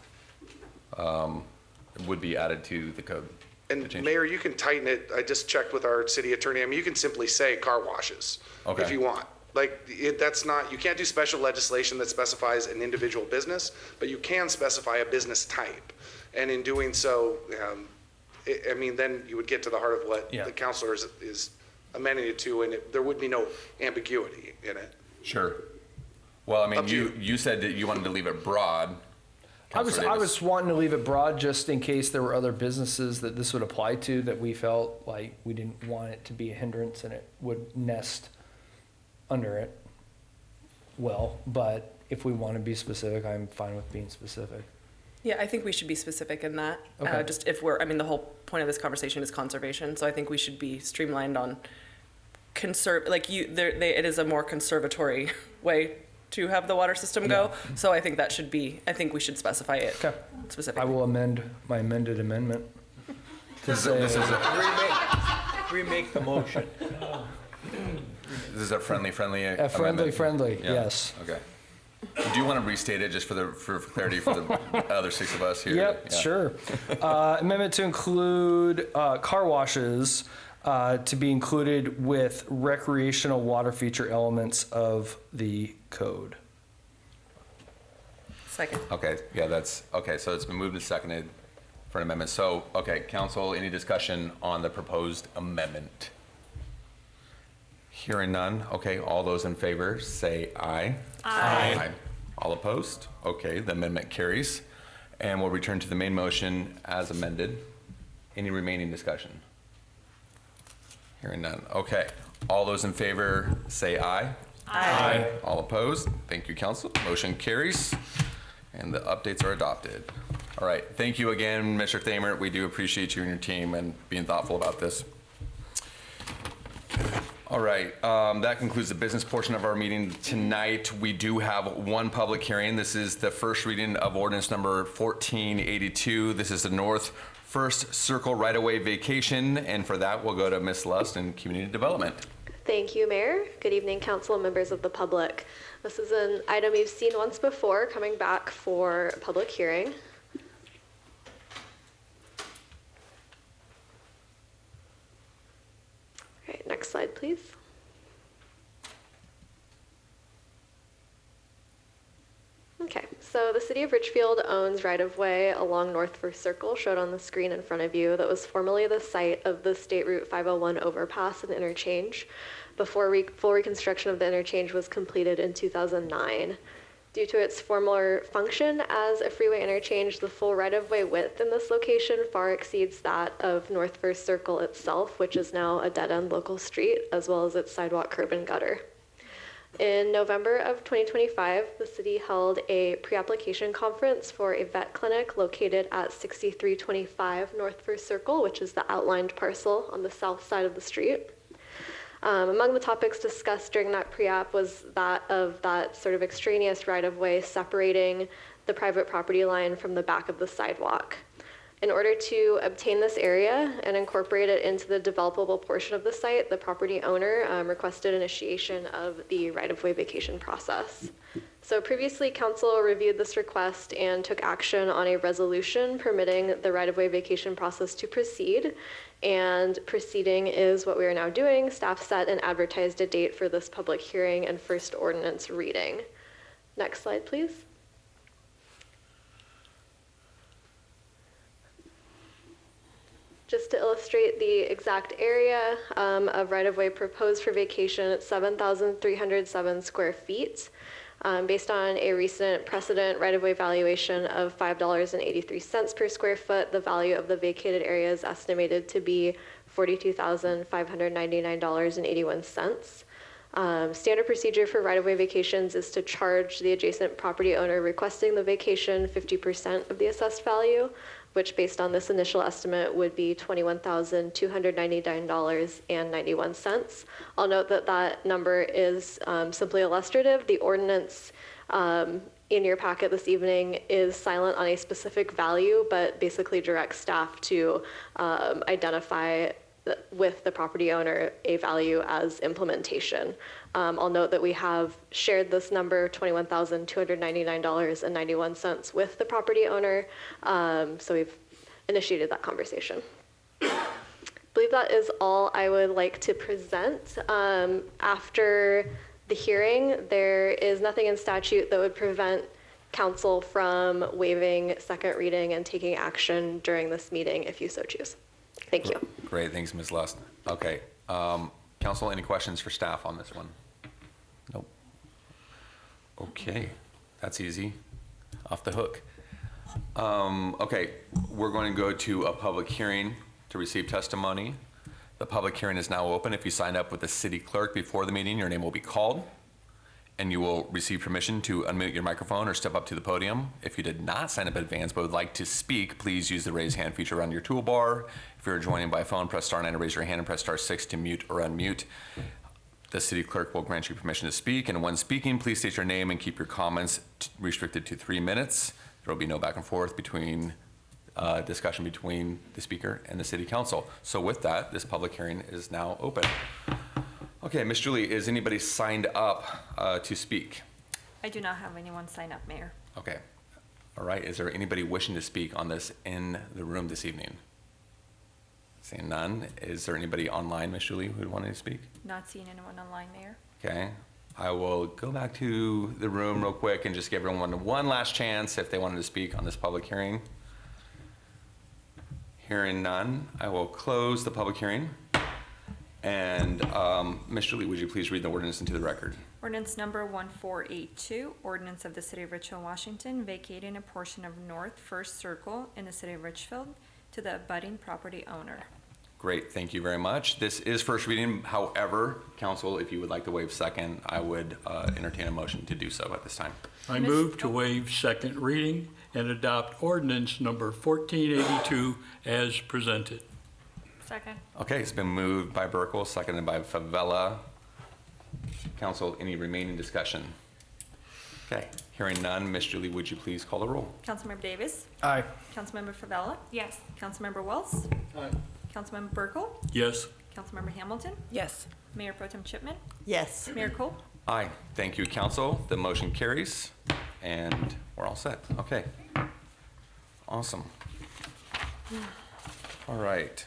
would be added to the code. And Mayor, you can tighten it. I just checked with our city attorney. I mean, you can simply say car washes if you want. Like, that's not, you can't do special legislation that specifies an individual business, but you can specify a business type. And in doing so, I mean, then you would get to the heart of what the councilor is amending it to, and there would be no ambiguity in it. Sure. Well, I mean, you said that you wanted to leave it broad. I was wanting to leave it broad just in case there were other businesses that this would apply to that we felt like we didn't want it to be a hindrance and it would nest under it well, but if we want to be specific, I'm fine with being specific. Yeah, I think we should be specific in that. Okay. Just if we're, I mean, the whole point of this conversation is conservation, so I think we should be streamlined on it is a more conservatory way to have the water system go. So I think we should specify it specifically. I will amend my amended amendment to say. Remake the motion. This is a friendly A amendment? friendly, Yeah. yes. Okay. Do you want to restate it just for clarity for the other 6 of us here? Yep, Yeah. sure. Amendment to include car washes to be included with recreational water feature elements of the code. Second. Okay, yeah, so it's been moved and seconded for an amendment. So, okay, council, any discussion on the proposed amendment? Hearing none, okay, all those in favor say aye. Aye. All opposed? Okay, the amendment carries. And we'll return to the main motion as amended. Any remaining discussion? Hearing none, okay. All those in favor say aye. Aye. All opposed? Thank you, council. Motion carries, and the updates are adopted. All right, thank you again, Mr. Thamer. We do appreciate you and your team and being thoughtful about this. All right, that concludes the business portion of our meeting tonight. We do have one public hearing. This is the first reading of ordinance number 1482. This is the North First Circle right-of-way vacation, and for that, we'll go to Ms. Lust in Community Development. Thank you, Mayor. Good evening, council and members of the public. This is an item you've seen once before, coming back for a public hearing. All right, next slide, please. Okay, so the city of Ridgefield owns right-of-way along North First Circle, shown on the screen in front of you, that was formerly the site of the State Route 501 overpass and interchange before full reconstruction of the interchange was completed in 2009. Due to its former function as a freeway interchange, the full right-of-way width in this location far exceeds that of North First Circle itself, which is now a dead-end local street, as well as its sidewalk, curb, and gutter. In November of 2025, the city held a pre-application conference for a vet clinic located at 6325 North First Circle, which is the outlined parcel on the south side of the street. Among the topics discussed during that pre-app was that of that sort of extraneous right-of-way separating the private property line from the back of the sidewalk. In order to obtain this area and incorporate it into the developable portion of the site, the property owner requested initiation of the right-of-way vacation process. So previously, council reviewed this request and took action on a resolution permitting the right-of-way vacation process to proceed. And proceeding is what we are now doing. Staff set and advertised a date for this public hearing and first ordinance reading. Next slide, please. Just to illustrate the exact area of right-of-way proposed for vacation, it's 7,307 square feet. Based on a recent precedent right-of-way valuation of $5.83 per square foot, the value of the vacated area is estimated to be $42,599.81. Standard procedure for right-of-way vacations is to charge the adjacent property owner requesting the vacation 50% of the assessed value, which based on this initial estimate would be $21,299.91. I'll note that that number is simply illustrative. The ordinance in your packet this evening is silent on a specific value, but basically directs staff to identify with the property owner a value as implementation. I'll note that we have shared this number, $21,299.91 with the property owner. So we've initiated that conversation. I believe that is all I would like to present. After the hearing, there is nothing in statute that would prevent council from waiving second reading and taking action during this meeting if you so choose. Thank you. Great, thanks, Ms. Lust. Okay, council, any questions for staff on this one? Nope. Okay, that's easy, off the hook. Okay, we're going to go to a public hearing to receive testimony. The public hearing is now open. If you signed up with the city clerk before the meeting, your name will be called, and you will receive permission to unmute your microphone or step up to the podium. If you did not sign up in advance but would like to speak, please use the raise hand feature on your toolbar. If you're joining by phone, press star 9 to raise your hand and press star 6 to mute or unmute. The city clerk will grant you permission to speak, and when speaking, please state your name and keep your comments restricted to 3 minutes. There will be no back and forth between discussion between the speaker and the city council. So with that, this public hearing is now open. Okay, Ms. Julie, is anybody signed up to speak? I do not have anyone sign up, Mayor. Okay. All right, is there anybody wishing to speak on this in the room this evening? Seeing none, is there anybody online, Ms. Julie, who would want to speak? Not seeing anyone online, Mayor. Okay, I will go back to the room real quick and just give everyone one last chance if they wanted to speak on this public hearing. Hearing none, I will close the public hearing. And Ms. Julie, would you please read the ordinance into the record? Ordinance number 1482, ordinance of the City of Richfield, Washington, vacating a portion of North First Circle in the City of Richfield to the abutting property owner. Great, thank you very much. This is first reading. However, council, if you would like to waive second, I would entertain a motion to do so at this time. I move to waive second reading and adopt ordinance number 1482 as presented. Second. Okay, it's been moved by Burkle, seconded by Favela. Council, any remaining discussion? Okay, hearing none, Ms. Julie, would you please call the roll? Councilmember Davis? Aye. Councilmember Favela? Yes. Councilmember Wells? Aye. Councilmember Burkle? Yes. Councilmember Hamilton? Yes. Mayor Pro Tem Chipman? Yes. Mayor Cole? Aye, thank you, council. The motion carries, and we're all set. Okay, awesome. All right,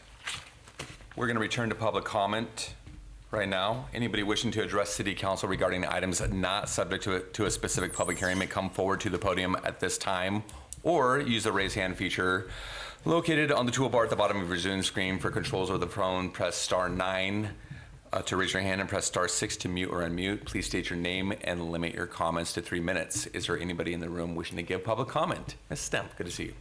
we're going to return to public comment right now. Anybody wishing to address city council regarding items not subject to a specific public hearing may come forward to the podium at this time, or use the raise hand feature located on the toolbar at the bottom of your Zoom screen. For controls over the phone, press star 9 to raise your hand and press star 6 to mute or unmute. Please state your name and limit your comments to 3 minutes. Is there anybody in the room wishing to give public comment? Ms. Stemp, good to see you.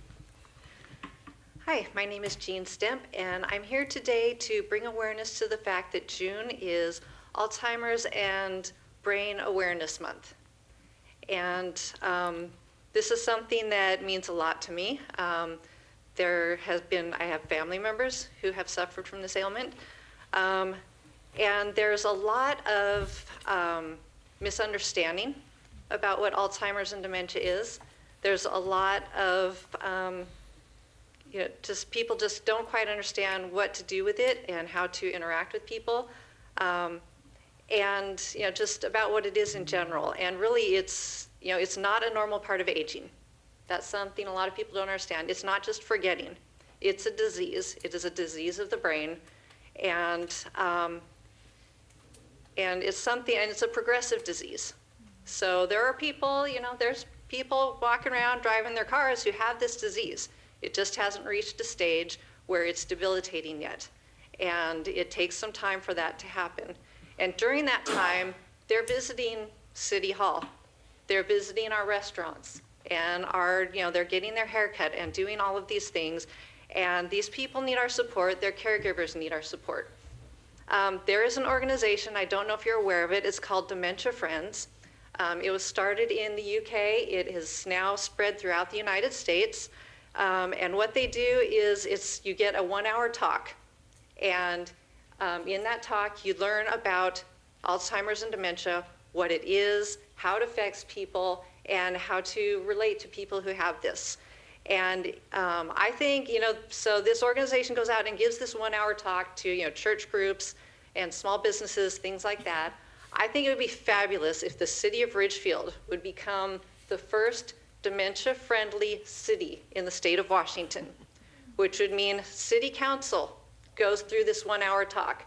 Hi, my name is Jean Stemp, and I'm here today to bring awareness to the fact that June is Alzheimer's and Brain Awareness Month. And this is something that means a lot to me. I have family members who have suffered from this ailment. And there's a lot of misunderstanding about what Alzheimer's and dementia is. There's a lot of, just people just don't quite understand what to do with it and how to interact with people. And, just about what it is in general. And really it's not a normal part of aging. That's something a lot of people don't understand. It's not just forgetting. It's a disease. It is a disease of the brain. And it's something, and it's a progressive disease. So there are people, there's people walking around driving their cars who have this disease. It just hasn't reached a stage where it's debilitating yet. And it takes some time for that to happen. And during that time, they're visiting City Hall. They're visiting our restaurants and they're getting their hair cut and doing all of these things. And these people need our support. Their caregivers need our support. There is an organization, I don't know if you're aware of it, it's called Dementia Friends. It was started in the UK. It has now spread throughout the United States. And what they do is you get a 1-hour talk. And in that talk, you learn about Alzheimer's and dementia, what it is, how it affects people, and how to relate to people who have this. And I think, so this organization goes out and gives this 1-hour talk to, church groups and small businesses, things like that. I think it would be fabulous if the city of Ridgefield would become the first dementia-friendly city in the state of Washington, which would mean city council goes through this 1-hour talk.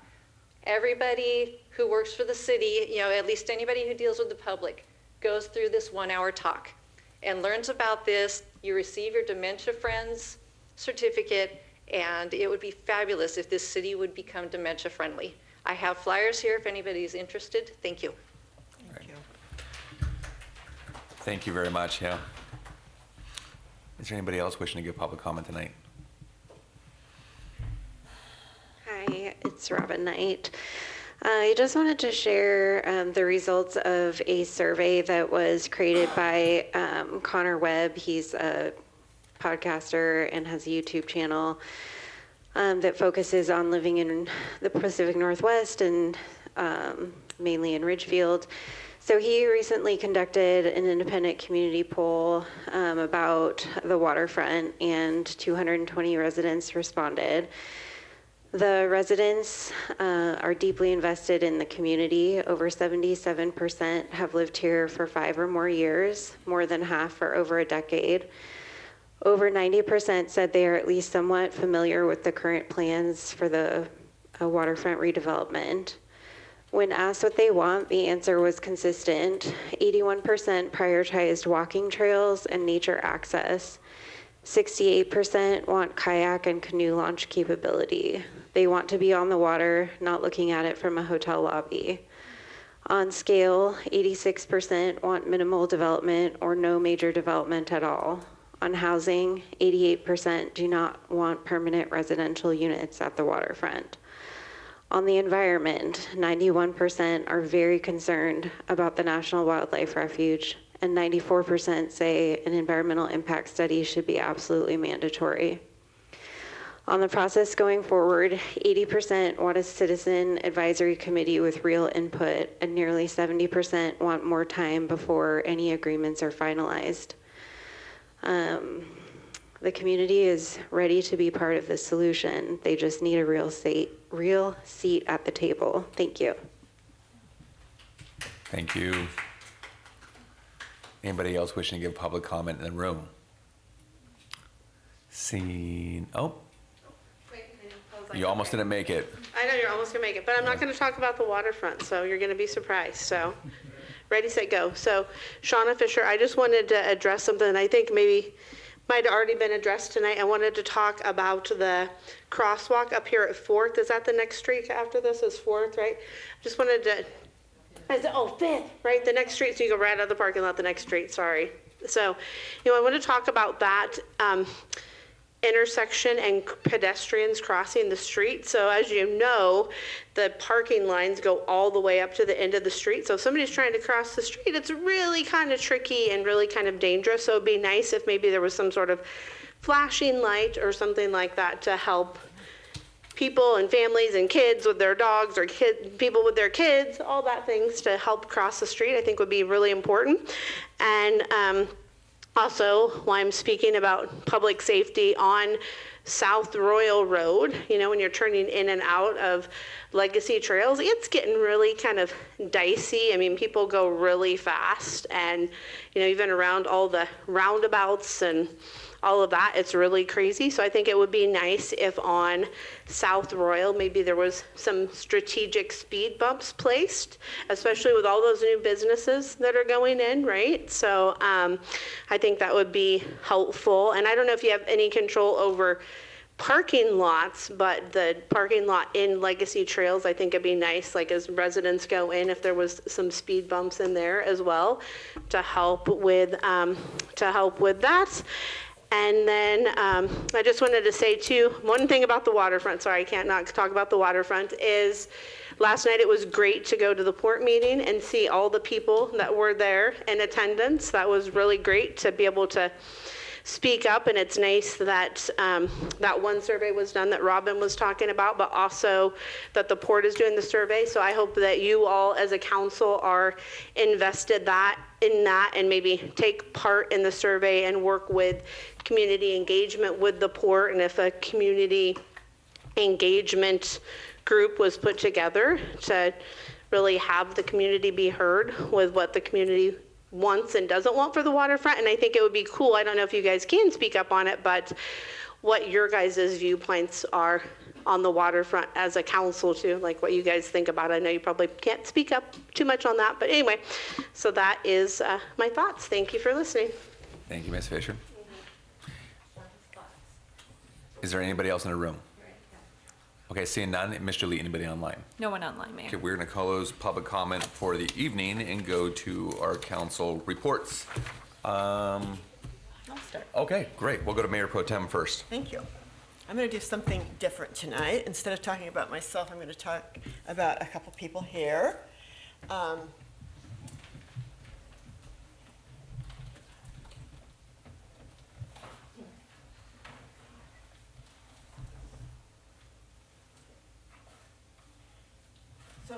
Everybody who works for the city, at least anybody who deals with the public, goes through this 1-hour talk and learns about this. You receive your Dementia Friends certificate, and it would be fabulous if this city would become dementia friendly. I have flyers here if anybody's interested. Thank you. Thank you very much, yeah. Is there anybody else wishing to give public comment tonight? Hi, It's Robin Knight. I just wanted to share the results of a survey that was created by Connor Webb. He's a podcaster and has a YouTube channel that focuses on living in the Pacific Northwest and mainly in Ridgefield. So he recently conducted an independent community poll about the waterfront, and 220 residents responded. The residents are deeply invested in the community. Over 77% have lived here for 5 or more years, more than half for over a decade. Over 90% said they are at least somewhat familiar with the current plans for the waterfront redevelopment. When asked what they want, the answer was consistent. 81% prioritized walking trails and nature access. 68% want kayak and canoe launch capability. They want to be on the water, not looking at it from a hotel lobby. On scale, 86% want minimal development or no major development at all. On housing, 88% do not want permanent residential units at the waterfront. On the environment, 91% are very concerned about the National Wildlife Refuge, and 94% say an environmental impact study should be absolutely mandatory. On the process going forward, 80% want a citizen advisory committee with real input, and nearly 70% want more time before any agreements are finalized. The community is ready to be part of the solution. They just need a real seat at the table. Thank you. Thank you. Anybody else wishing to give public comment in the room? You almost didn't make it. I know you're almost gonna make it, but I'm not gonna talk about the waterfront, so you're gonna be surprised. So, ready, set, go. So, Shauna Fisher, I just wanted to address something I think maybe might have already been addressed tonight. I wanted to talk about the crosswalk up here at 4th. Is that the next street after this is 4th, right? Just wanted to, 5th, right? The next street, so you go right out of the parking lot, the next street, sorry. So, I want to talk about that intersection and pedestrians crossing the street. So as you know, the parking lines go all the way up to the end of the street. So if somebody's trying to cross the street, it's really kind of tricky and really kind of dangerous. So it'd be nice if maybe there was some sort of flashing light or something like that to help people and families and kids with their dogs or people with their kids, all that things to help cross the street, I think would be really important. And also, while I'm speaking about public safety on South Royal Road, when you're turning in and out of Legacy Trails, it's getting really kind of dicey. I mean, people go really fast, and, even around all the roundabouts and all of that, it's really crazy. So I think it would be nice if on South Royal, maybe there was some strategic speed bumps placed, especially with all those new businesses that are going in, right? So I think that would be helpful. And I don't know if you have any control over parking lots, but the parking lot in Legacy Trails, I think it'd be nice, like as residents go in, if there was some speed bumps in there as well to help with that. And then I just wanted to say too, one thing about the waterfront, sorry, I can't not talk about the waterfront, is last night it was great to go to the port meeting and see all the people that were there in attendance. That was really great to be able to speak up, and it's nice that that one survey was done that Robin was talking about, but also that the port is doing the survey. So I hope that you all as a council are invested in that and maybe take part in the survey and work with community engagement with the port. And if a community engagement group was put together to really have the community be heard with what the community wants and doesn't want for the waterfront. And I think it would be cool, I don't know if you guys can speak up on it, but what your guys' viewpoints are on the waterfront as a council too, like what you guys think about it. I know you probably can't speak up too much on that, but anyway, so that is my thoughts. Thank you for listening. Thank you, Ms. Fisher. Is there anybody else in the room? Okay, seeing none. Mr. Lee, anybody online? No one online, Mayor. Okay, we're going to close public comment for the evening and go to our council reports. I'll start. Okay, great. We'll go to Mayor Pro Tem first. Thank you. I'm going to do something different tonight. Instead of talking about myself, I'm going to talk about a couple people here. So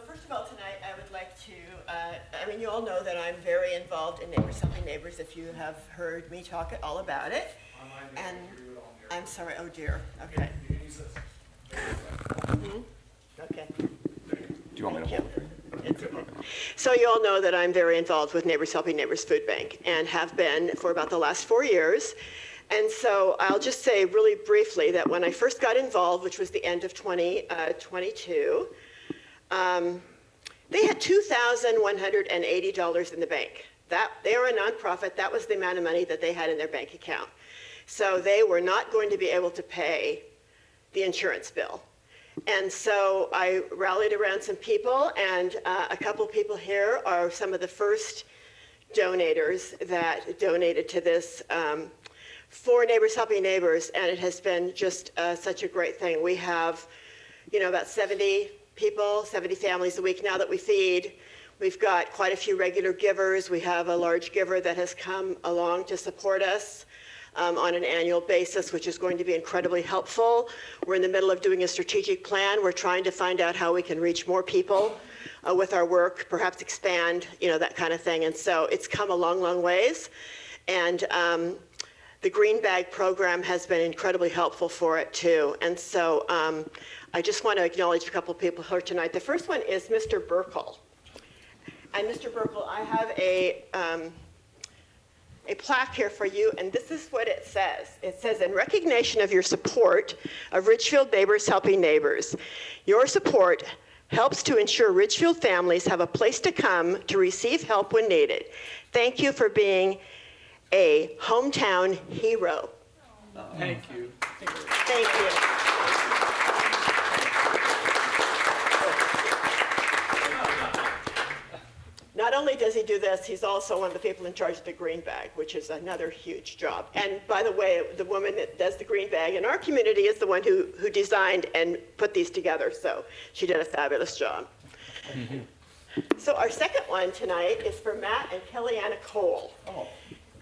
first of all, tonight, I would like to, you all know that I'm very involved in Neighbors Helping Neighbors, if you have heard me talk all about it. And I'm sorry, oh dear, okay. Okay. Do you want me to hold? It's okay. So you all know that I'm very involved with Neighbors Helping Neighbors Food Bank and have been for about the last 4 years. And so I'll just say really briefly that when I first got involved, which was the end of 2022, they had $2,180 in the bank. They were a nonprofit. That was the amount of money that they had in their bank account. So they were not going to be able to pay the insurance bill. And so I rallied around some people, and a couple people here are some of the first donators that donated to this for Neighbors Helping Neighbors, and it has been just such a great thing. We have, about 70 people, 70 families a week now that we feed. We've got quite a few regular givers. We have a large giver that has come along to support us on an annual basis, which is going to be incredibly helpful. We're in the middle of doing a strategic plan. We're trying to find out how we can reach more people with our work, perhaps expand, that kind of thing. And so it's come a long, long ways. And the Green Bag program has been incredibly helpful for it too. And so I just want to acknowledge a couple of people here tonight. The first one is Mr. Burkle. And Mr. Burkle, I have a plaque here for you, and this is what it says. It says, in recognition of your support of Ridgefield Neighbors Helping Neighbors, your support helps to ensure Ridgefield families have a place to come to receive help when needed. Thank you for being a hometown hero. Thank you. Thank you. Not only does he do this, he's also one of the people in charge of the Green Bag, which is another huge job. And by the way, the woman that does the Green Bag in our community is the one who designed and put these together, so she did a fabulous job. So our second one tonight is for Matt and Kellyanna Cole.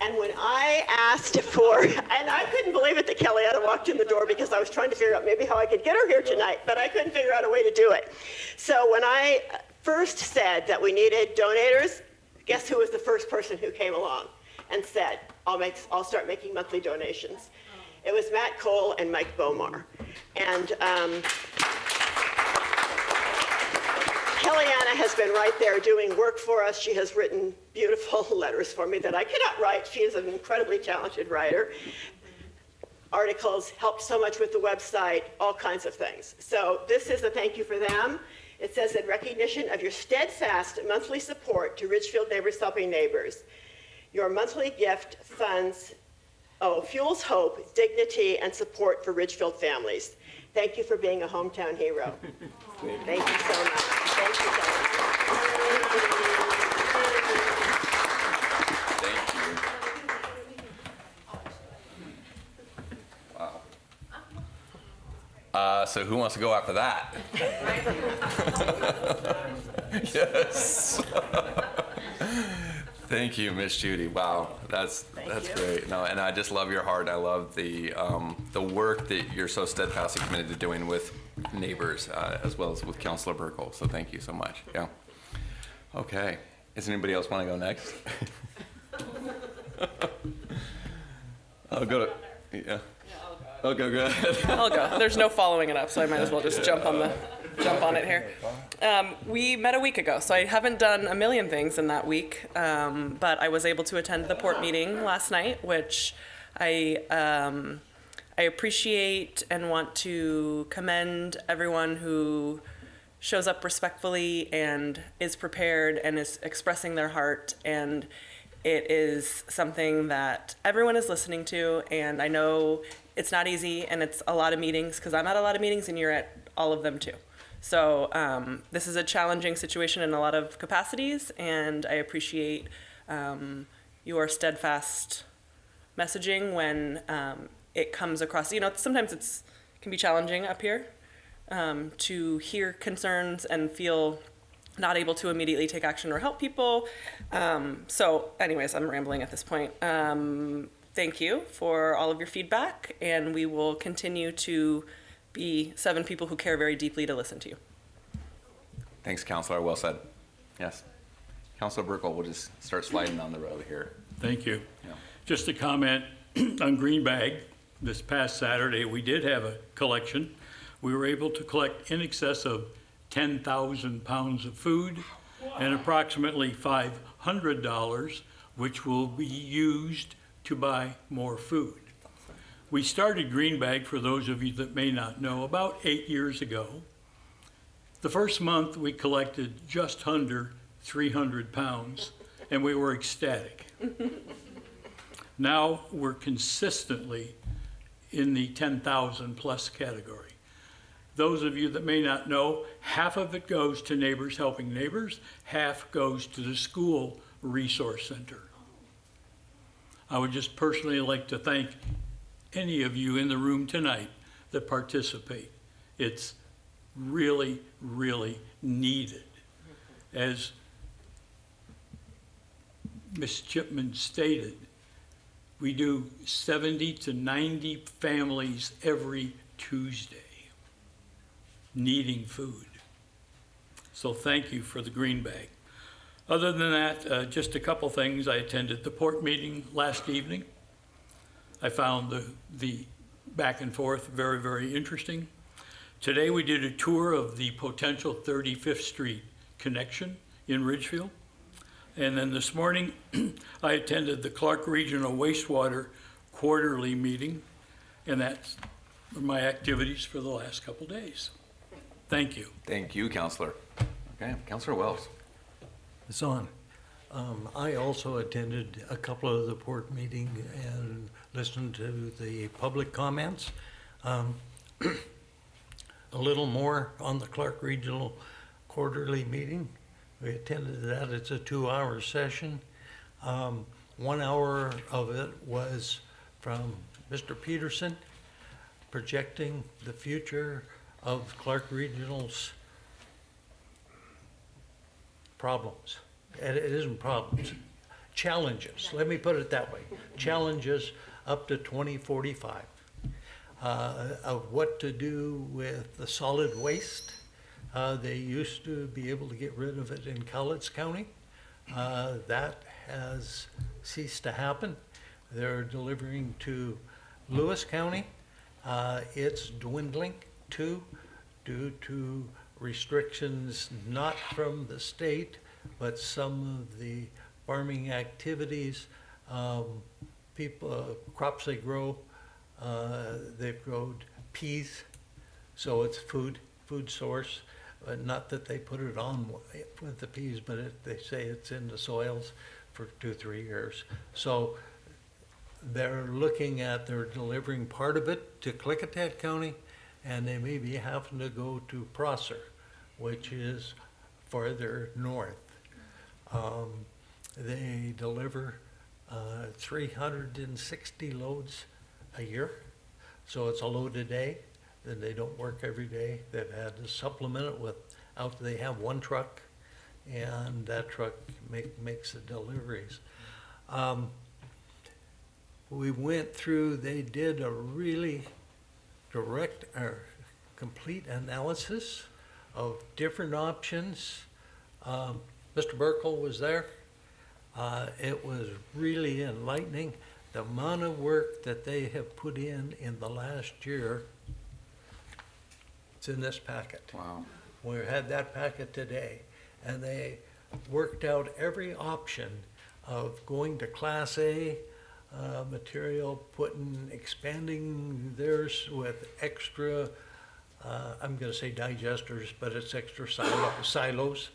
And when I asked for, and I couldn't believe it that Kellyanna walked in the door because I was trying to figure out maybe how I could get her here tonight, but I couldn't figure out a way to do it. So when I first said that we needed donators, guess who was the first person who came along and said, I'll start making monthly donations. It was Matt Cole and Mike Bomar. And Kellyanna has been right there doing work for us. She has written beautiful letters for me that I cannot write. She is an incredibly talented writer. Articles, helped so much with the website, all kinds of things. So this is a thank you for them. It says, in recognition of your steadfast monthly support to Ridgefield Neighbors Helping Neighbors, your monthly gift fuels hope, dignity, and support for Ridgefield families. Thank you for being a hometown hero. Thank you so much. Thank you so much. Thank you. Wow. So who wants to go after that? Yes. Thank you, Miss Judy. Wow, that's great. No, and I just love your heart. I love the work that you're so steadfastly committed to doing with neighbors, as well as with Councilor Burkle. So thank you so much. Yeah. Okay. Does anybody else want to go next? I'll go to. Yeah. Oh, go ahead. I'll go. There's no following it up, so I might as well just jump on it here. We met a week ago, so I haven't done a million things in that week, but I was able to attend the port meeting last night, which I appreciate and want to commend everyone who shows up respectfully and is prepared and is expressing their heart, and it is something that everyone is listening to, and I know it's not easy, and it's a lot of meetings, because I'm at a lot of meetings and you're at all of them too. So this is a challenging situation in a lot of capacities, and I appreciate your steadfast messaging when it comes across. Sometimes it's can be challenging up here, to hear concerns and feel not able to immediately take action or help people. So anyways, I'm rambling at this point. Thank you for all of your feedback, and we will continue to be 7 people who care very deeply to listen to you. Thanks, Counselor. Well said. Yes. Counselor Burkle, we'll just start sliding down the road here. Thank you. Yeah. Just a comment on Green Bag. This past Saturday, we did have a collection. We were able to collect in excess of 10,000 pounds of food and approximately $500, which will be used to buy more food. We started Green Bag, for those of you that may not know, about 8 years ago. The first month we collected just under 300 pounds, and we were ecstatic. Now we're consistently in the 10,000 plus category. Those of you that may not know, half of it goes to Neighbors Helping Neighbors, half goes to the school resource center. I would just personally like to thank any of you in the room tonight that participate. It's really, really needed. As Ms. Chipman stated, we do 70 to 90 families every Tuesday needing food. So thank you for the Green Bag. Other than that, just a couple things. I attended the port meeting last evening. I found the back and forth very, very interesting. Today we did a tour of the potential 35th Street connection in Ridgefield. And then this morning, I attended the Clark Regional Wastewater Quarterly Meeting, and that's my activities for the last couple days. Thank you. Thank you, Counselor. Okay, Counselor Wells. It's on. I also attended a couple of the port meeting and listened to the public comments. A little more on the Clark Regional Quarterly Meeting. We attended that. It's a 2-hour session. 1 hour of it was from Mr. Peterson projecting the future of Clark Regional's problems. And it isn't problems, challenges. Let me put it that way. Challenges up to 2045 of what to do with the solid waste. They used to be able to get rid of it in Cowlitz County. That has ceased to happen. They're delivering to Lewis County. It's dwindling too, due to restrictions not from the state, but some of the farming activities, crops they grow. They've grown peas, so it's food source. Not that they put it on with the peas, but they say it's in the soils for 2-3 years. So they're delivering part of it to Klickitat County, and they may be having to go to Prosser, which is farther north. They deliver 360 loads a year, so it's a load a day. Then they don't work every day. They've had to supplement it with, they have one truck, and that truck makes the deliveries. We went through, they did a really direct or complete analysis of different options. Mr. Burkle was there. It was really enlightening. The amount of work that they have put in the last year. It's in this packet. Wow. We had that packet today, and they worked out every option of going to Class A material, expanding theirs with extra, I'm going to say digesters, but it's extra silos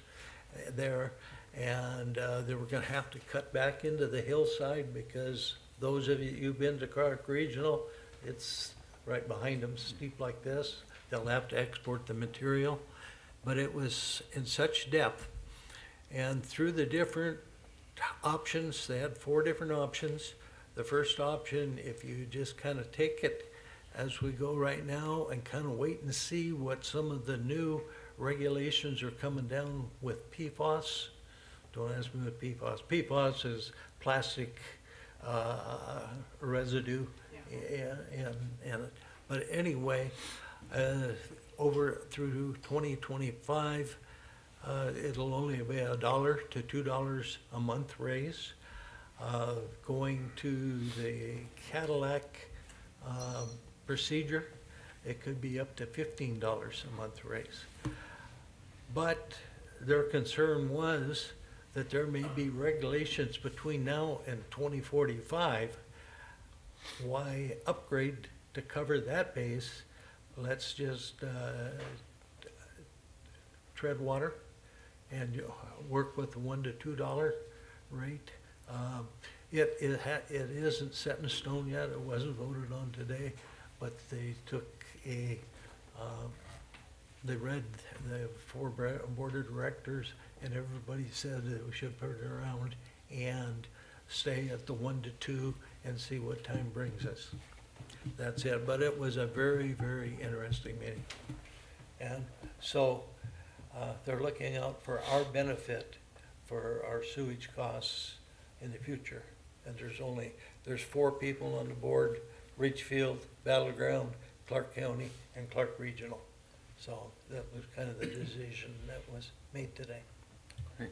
there. And they were going to have to cut back into the hillside because those of you who've been to Clark Regional, it's right behind them, steep like this. They'll have to export the material, but it was in such depth. And through the different options, they had 4 different options. The first option, if you just kind of take it as we go right now and kind of wait and see what some of the new regulations are coming down with PFAS. Don't ask me what PFAS. PFAS is plastic residue in it. But anyway, over through 2025, it'll only be $1 to $2 a month raise. Going to the Cadillac procedure, it could be up to $15 a month raise. But their concern was that there may be regulations between now and 2045. Why upgrade to cover that base? Let's just tread water and work with the $1 to $2 rate. It isn't set in stone yet. It wasn't voted on today, but they took they read the 4 board of directors, and everybody said that we should put it around and stay at the 1 to 2 and see what time brings us. That's it. But it was a very, very interesting meeting. And so they're looking out for our benefit for our sewage costs in the future. And there's 4 people on the board: Ridgefield, Battleground, Clark County, and Clark Regional. So that was kind of the decision that was made today. Great.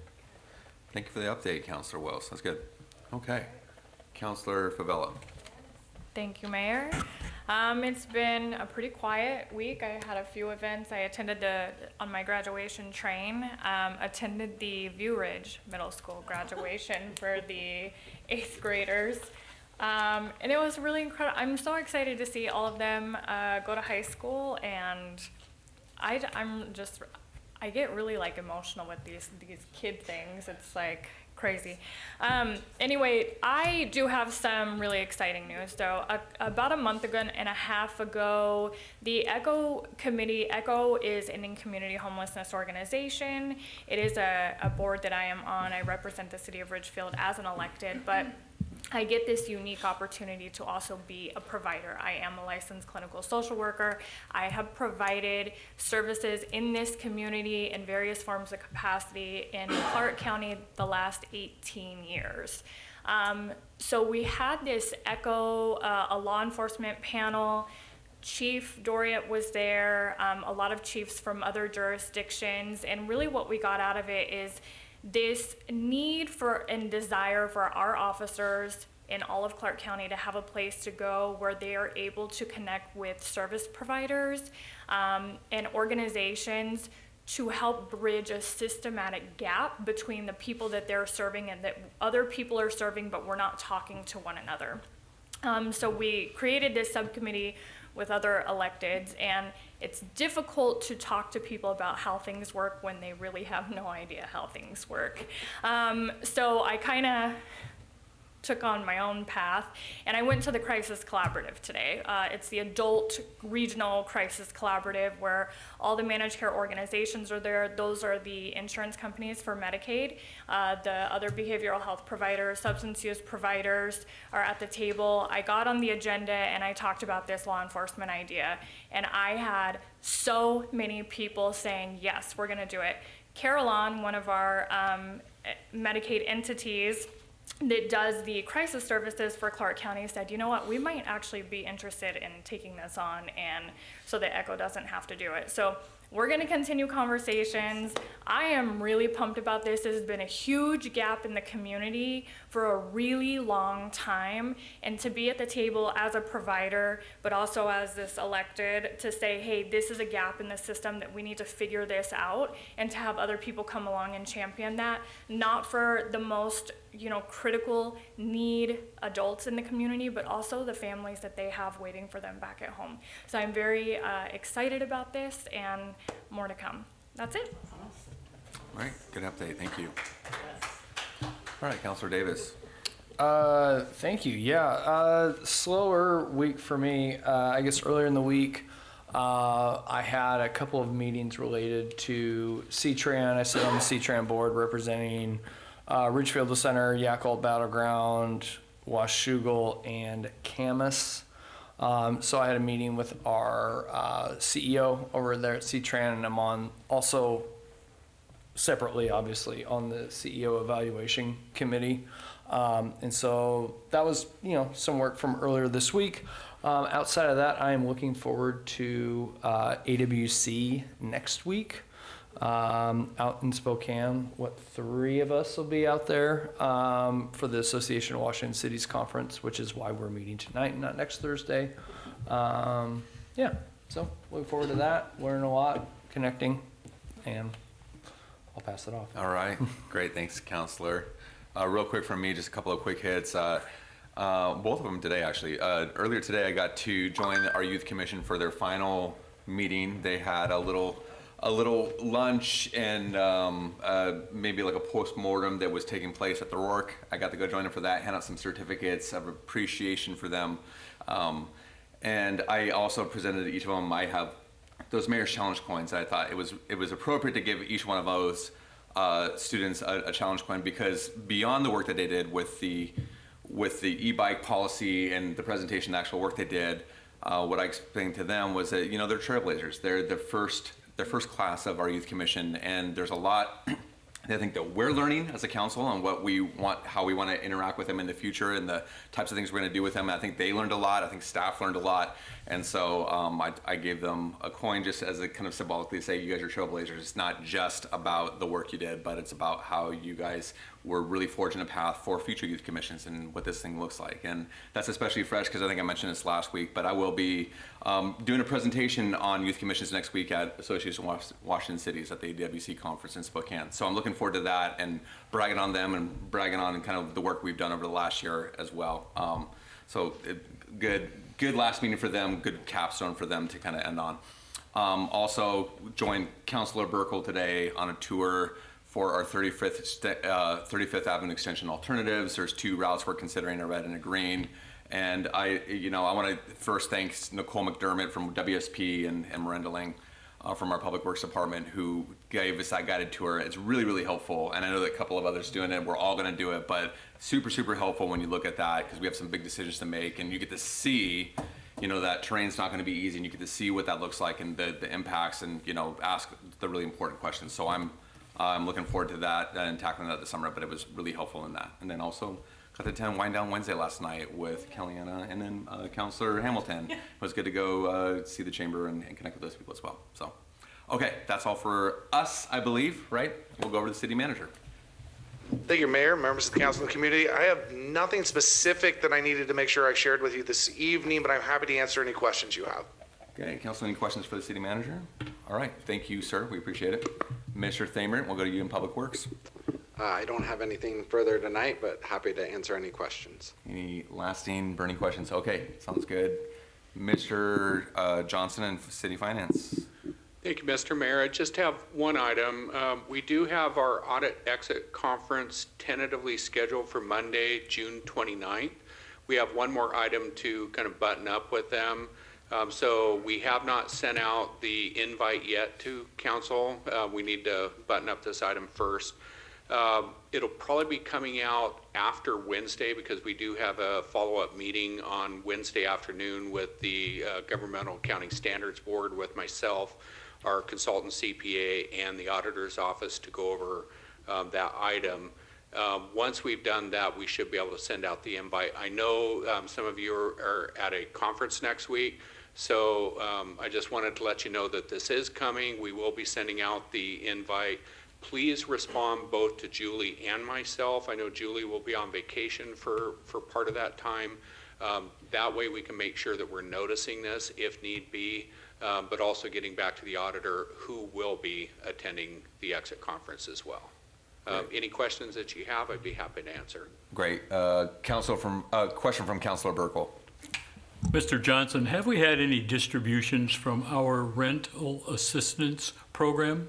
Thank you for the update, Councilor Wells. That's good. Okay. Councilor Favela. Thank you, Mayor. It's been a pretty quiet week. I had a few events. I attended on my graduation train, attended the View Ridge Middle School graduation for the 8th graders. And it was really incredible. I'm so excited to see all of them go to high school, and I get really like emotional with these kid things. It's like crazy. Anyway, I do have some really exciting news though. About a month ago and a half ago, the ECHO committee, ECHO is Indian Community Homelessness Organization. It is a board that I am on. I represent the city of Ridgefield as an elected, but I get this unique opportunity to also be a provider. I am a licensed clinical social worker. I have provided services in this community in various forms of capacity in Clark County the last 18 years. So we had this ECHO, a law enforcement panel. Chief Doriot was there, a lot of chiefs from other jurisdictions, and really what we got out of it is this need for and desire for our officers in all of Clark County to have a place to go where they are able to connect with service providers and organizations to help bridge a systematic gap between the people that they're serving and that other people are serving, but we're not talking to one another. So we created this subcommittee with other electeds, and it's difficult to talk to people about how things work when they really have no idea how things work. So I kind of took on my own path, and I went to the Crisis Collaborative today. It's the adult regional crisis collaborative where all the managed care organizations are there. Those are the insurance companies for Medicaid. The other behavioral health providers, substance use providers are at the table. I got on the agenda and I talked about this law enforcement idea, and I had so many people saying, yes, we're gonna do it. Carolyn, one of our Medicaid entities, that does the crisis services for Clark County, said, you know what, we might actually be interested in taking this on, and so that ECHO doesn't have to do it. So we're going to continue conversations. I am really pumped about this. This has been a huge gap in the community for a really long time, and to be at the table as a provider, but also as this elected, to say, hey, this is a gap in the system that we need to figure this out, and to have other people come along and champion that, not for the most critical need adults in the community, but also the families that they have waiting for them back at home. So I'm very excited about this, and more to come. That's it. All right, good update, thank you. All right, Councilor Davis. Thank you. Yeah, slower week for me. I guess earlier in the week, I had a couple of meetings related to C-Tran. I sit on the C-Tran board representing Ridgefield Center, Yakult Battleground, Washougal, and Camas. So I had a meeting with our CEO over there at C-Tran, and I'm on also separately, obviously, on the CEO evaluation committee. And so that was, some work from earlier this week. Outside of that, I am looking forward to AWC next week out in Spokane. 3 of us will be out there for the Association of Washington Cities Conference, which is why we're meeting tonight and not next Thursday. So looking forward to that, learning a lot, connecting, and I'll pass it off. All right, great, thanks, Counselor. Real quick from me, just a couple of quick hits. Both of them today, actually. Earlier today, I got to join our youth commission for their final meeting. They had a little lunch and maybe like a post-mortem that was taking place at their work. I got to go join them for that, hand out some certificates of appreciation for them. And I also presented to each of them, I have those Mayor's Challenge coins. I thought it was appropriate to give each one of those students a challenge coin, because beyond the work that they did with the e-bike policy and the presentation, the actual work they did, what I explained to them was that, they're trailblazers. They're the first class of our youth commission, and there's a lot I think that we're learning as a council on what we want, how we want to interact with them in the future, and the types of things we're going to do with them. I think they learned a lot. I think staff learned a lot. And so I gave them a coin just as a kind of symbolically say, you guys are trailblazers. It's not just about the work you did, but it's about how you guys were really forging a path for future youth commissions and what this thing looks like. And that's especially fresh because I think I mentioned this last week, but I will be doing a presentation on youth commissions next week at Association of Washington Cities at the AWC conference in Spokane. So I'm looking forward to that and bragging on them and bragging on kind of the work we've done over the last year as well. Good last meeting for them, good capstone for them to kind of end on. Also joined Councilor Burkle today on a tour for our 35th Avenue Extension alternatives. There's 2 routes we're considering, a red and a green. And I want to first thank Nicole McDermott from WSP and Miranda Lang from our Public Works Department, who gave us that guided tour. It's really, really helpful. And I know that a couple of others doing it. We're all going to do it, but super, super helpful when you look at that, because we have some big decisions to make, and you get to see, that terrain's not going to be easy, and you get to see what that looks like and the impacts, and ask the really important questions. So I'm looking forward to that and tackling that this summer, but it was really helpful in that. And then also got to attend Wind Down Wednesday last night with Kellyanna and then Councilor Hamilton. It was good to go see the chamber and connect with those people as well. So, okay, that's all for us, I believe, right? We'll go over to the city manager. Thank you, Mayor, members of the council and community. I have nothing specific that I needed to make sure I shared with you this evening, but I'm happy to answer any questions you have. Okay, council, any questions for the city manager? All right, thank you, sir. We appreciate it. Mr. Thamer, we'll go to you in Public Works. I don't have anything further tonight, but happy to answer any questions. Any lasting burning questions? Okay, sounds good. Mr. Johnson in City Finance. Thank you, Mr. Mayor. I just have one item. We do have our audit exit conference tentatively scheduled for Monday, June 29th. We have one more item to kind of button up with them. So we have not sent out the invite yet to council. We need to button up this item first. It'll probably be coming out after Wednesday, because we do have a follow-up meeting on Wednesday afternoon with the Governmental Accounting Standards Board, with myself, our consultant CPA, and the auditor's office to go over that item. Once we've done that, we should be able to send out the invite. I know some of you are at a conference next week, so I just wanted to let you know that this is coming. We will be sending out the invite. Please respond both to Julie and myself. I know Julie will be on vacation for part of that time. That way we can make sure that we're noticing this if need be, but also getting back to the auditor, who will be attending the exit conference as well. Any questions that you have, I'd be happy to answer. Great. Question from Councilor Burkle. Mr. Johnson, have we had any distributions from our rental assistance program?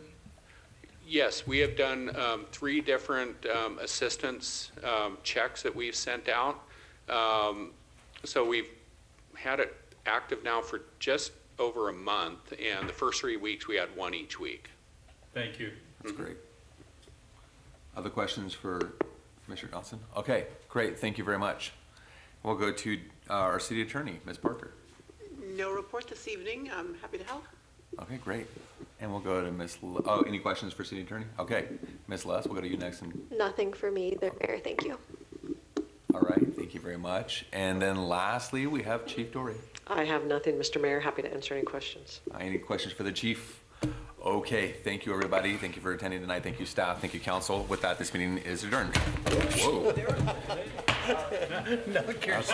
Yes, we have done 3 different assistance checks that we've sent out. So we've had it active now for just over a month, and the first 3 weeks we had 1 each week. Thank you. That's great. Other questions for Mr. Johnson? Okay, great. Thank you very much. We'll go to our city attorney, Ms. Parker. No report this evening. I'm happy to help. Okay, great. And we'll go to Ms. Any questions for City Attorney? Okay, Ms. Les, we'll go to you next. Nothing for me either, Mayor. Thank you. All right, thank you very much. And then lastly, we have Chief Dorey. I have nothing, Mr. Mayor. Happy to answer any questions. Any questions for the chief? Okay, thank you, everybody. Thank you for attending tonight. Thank you, staff. Thank you, council. With that, this meeting is adjourned. Whoa.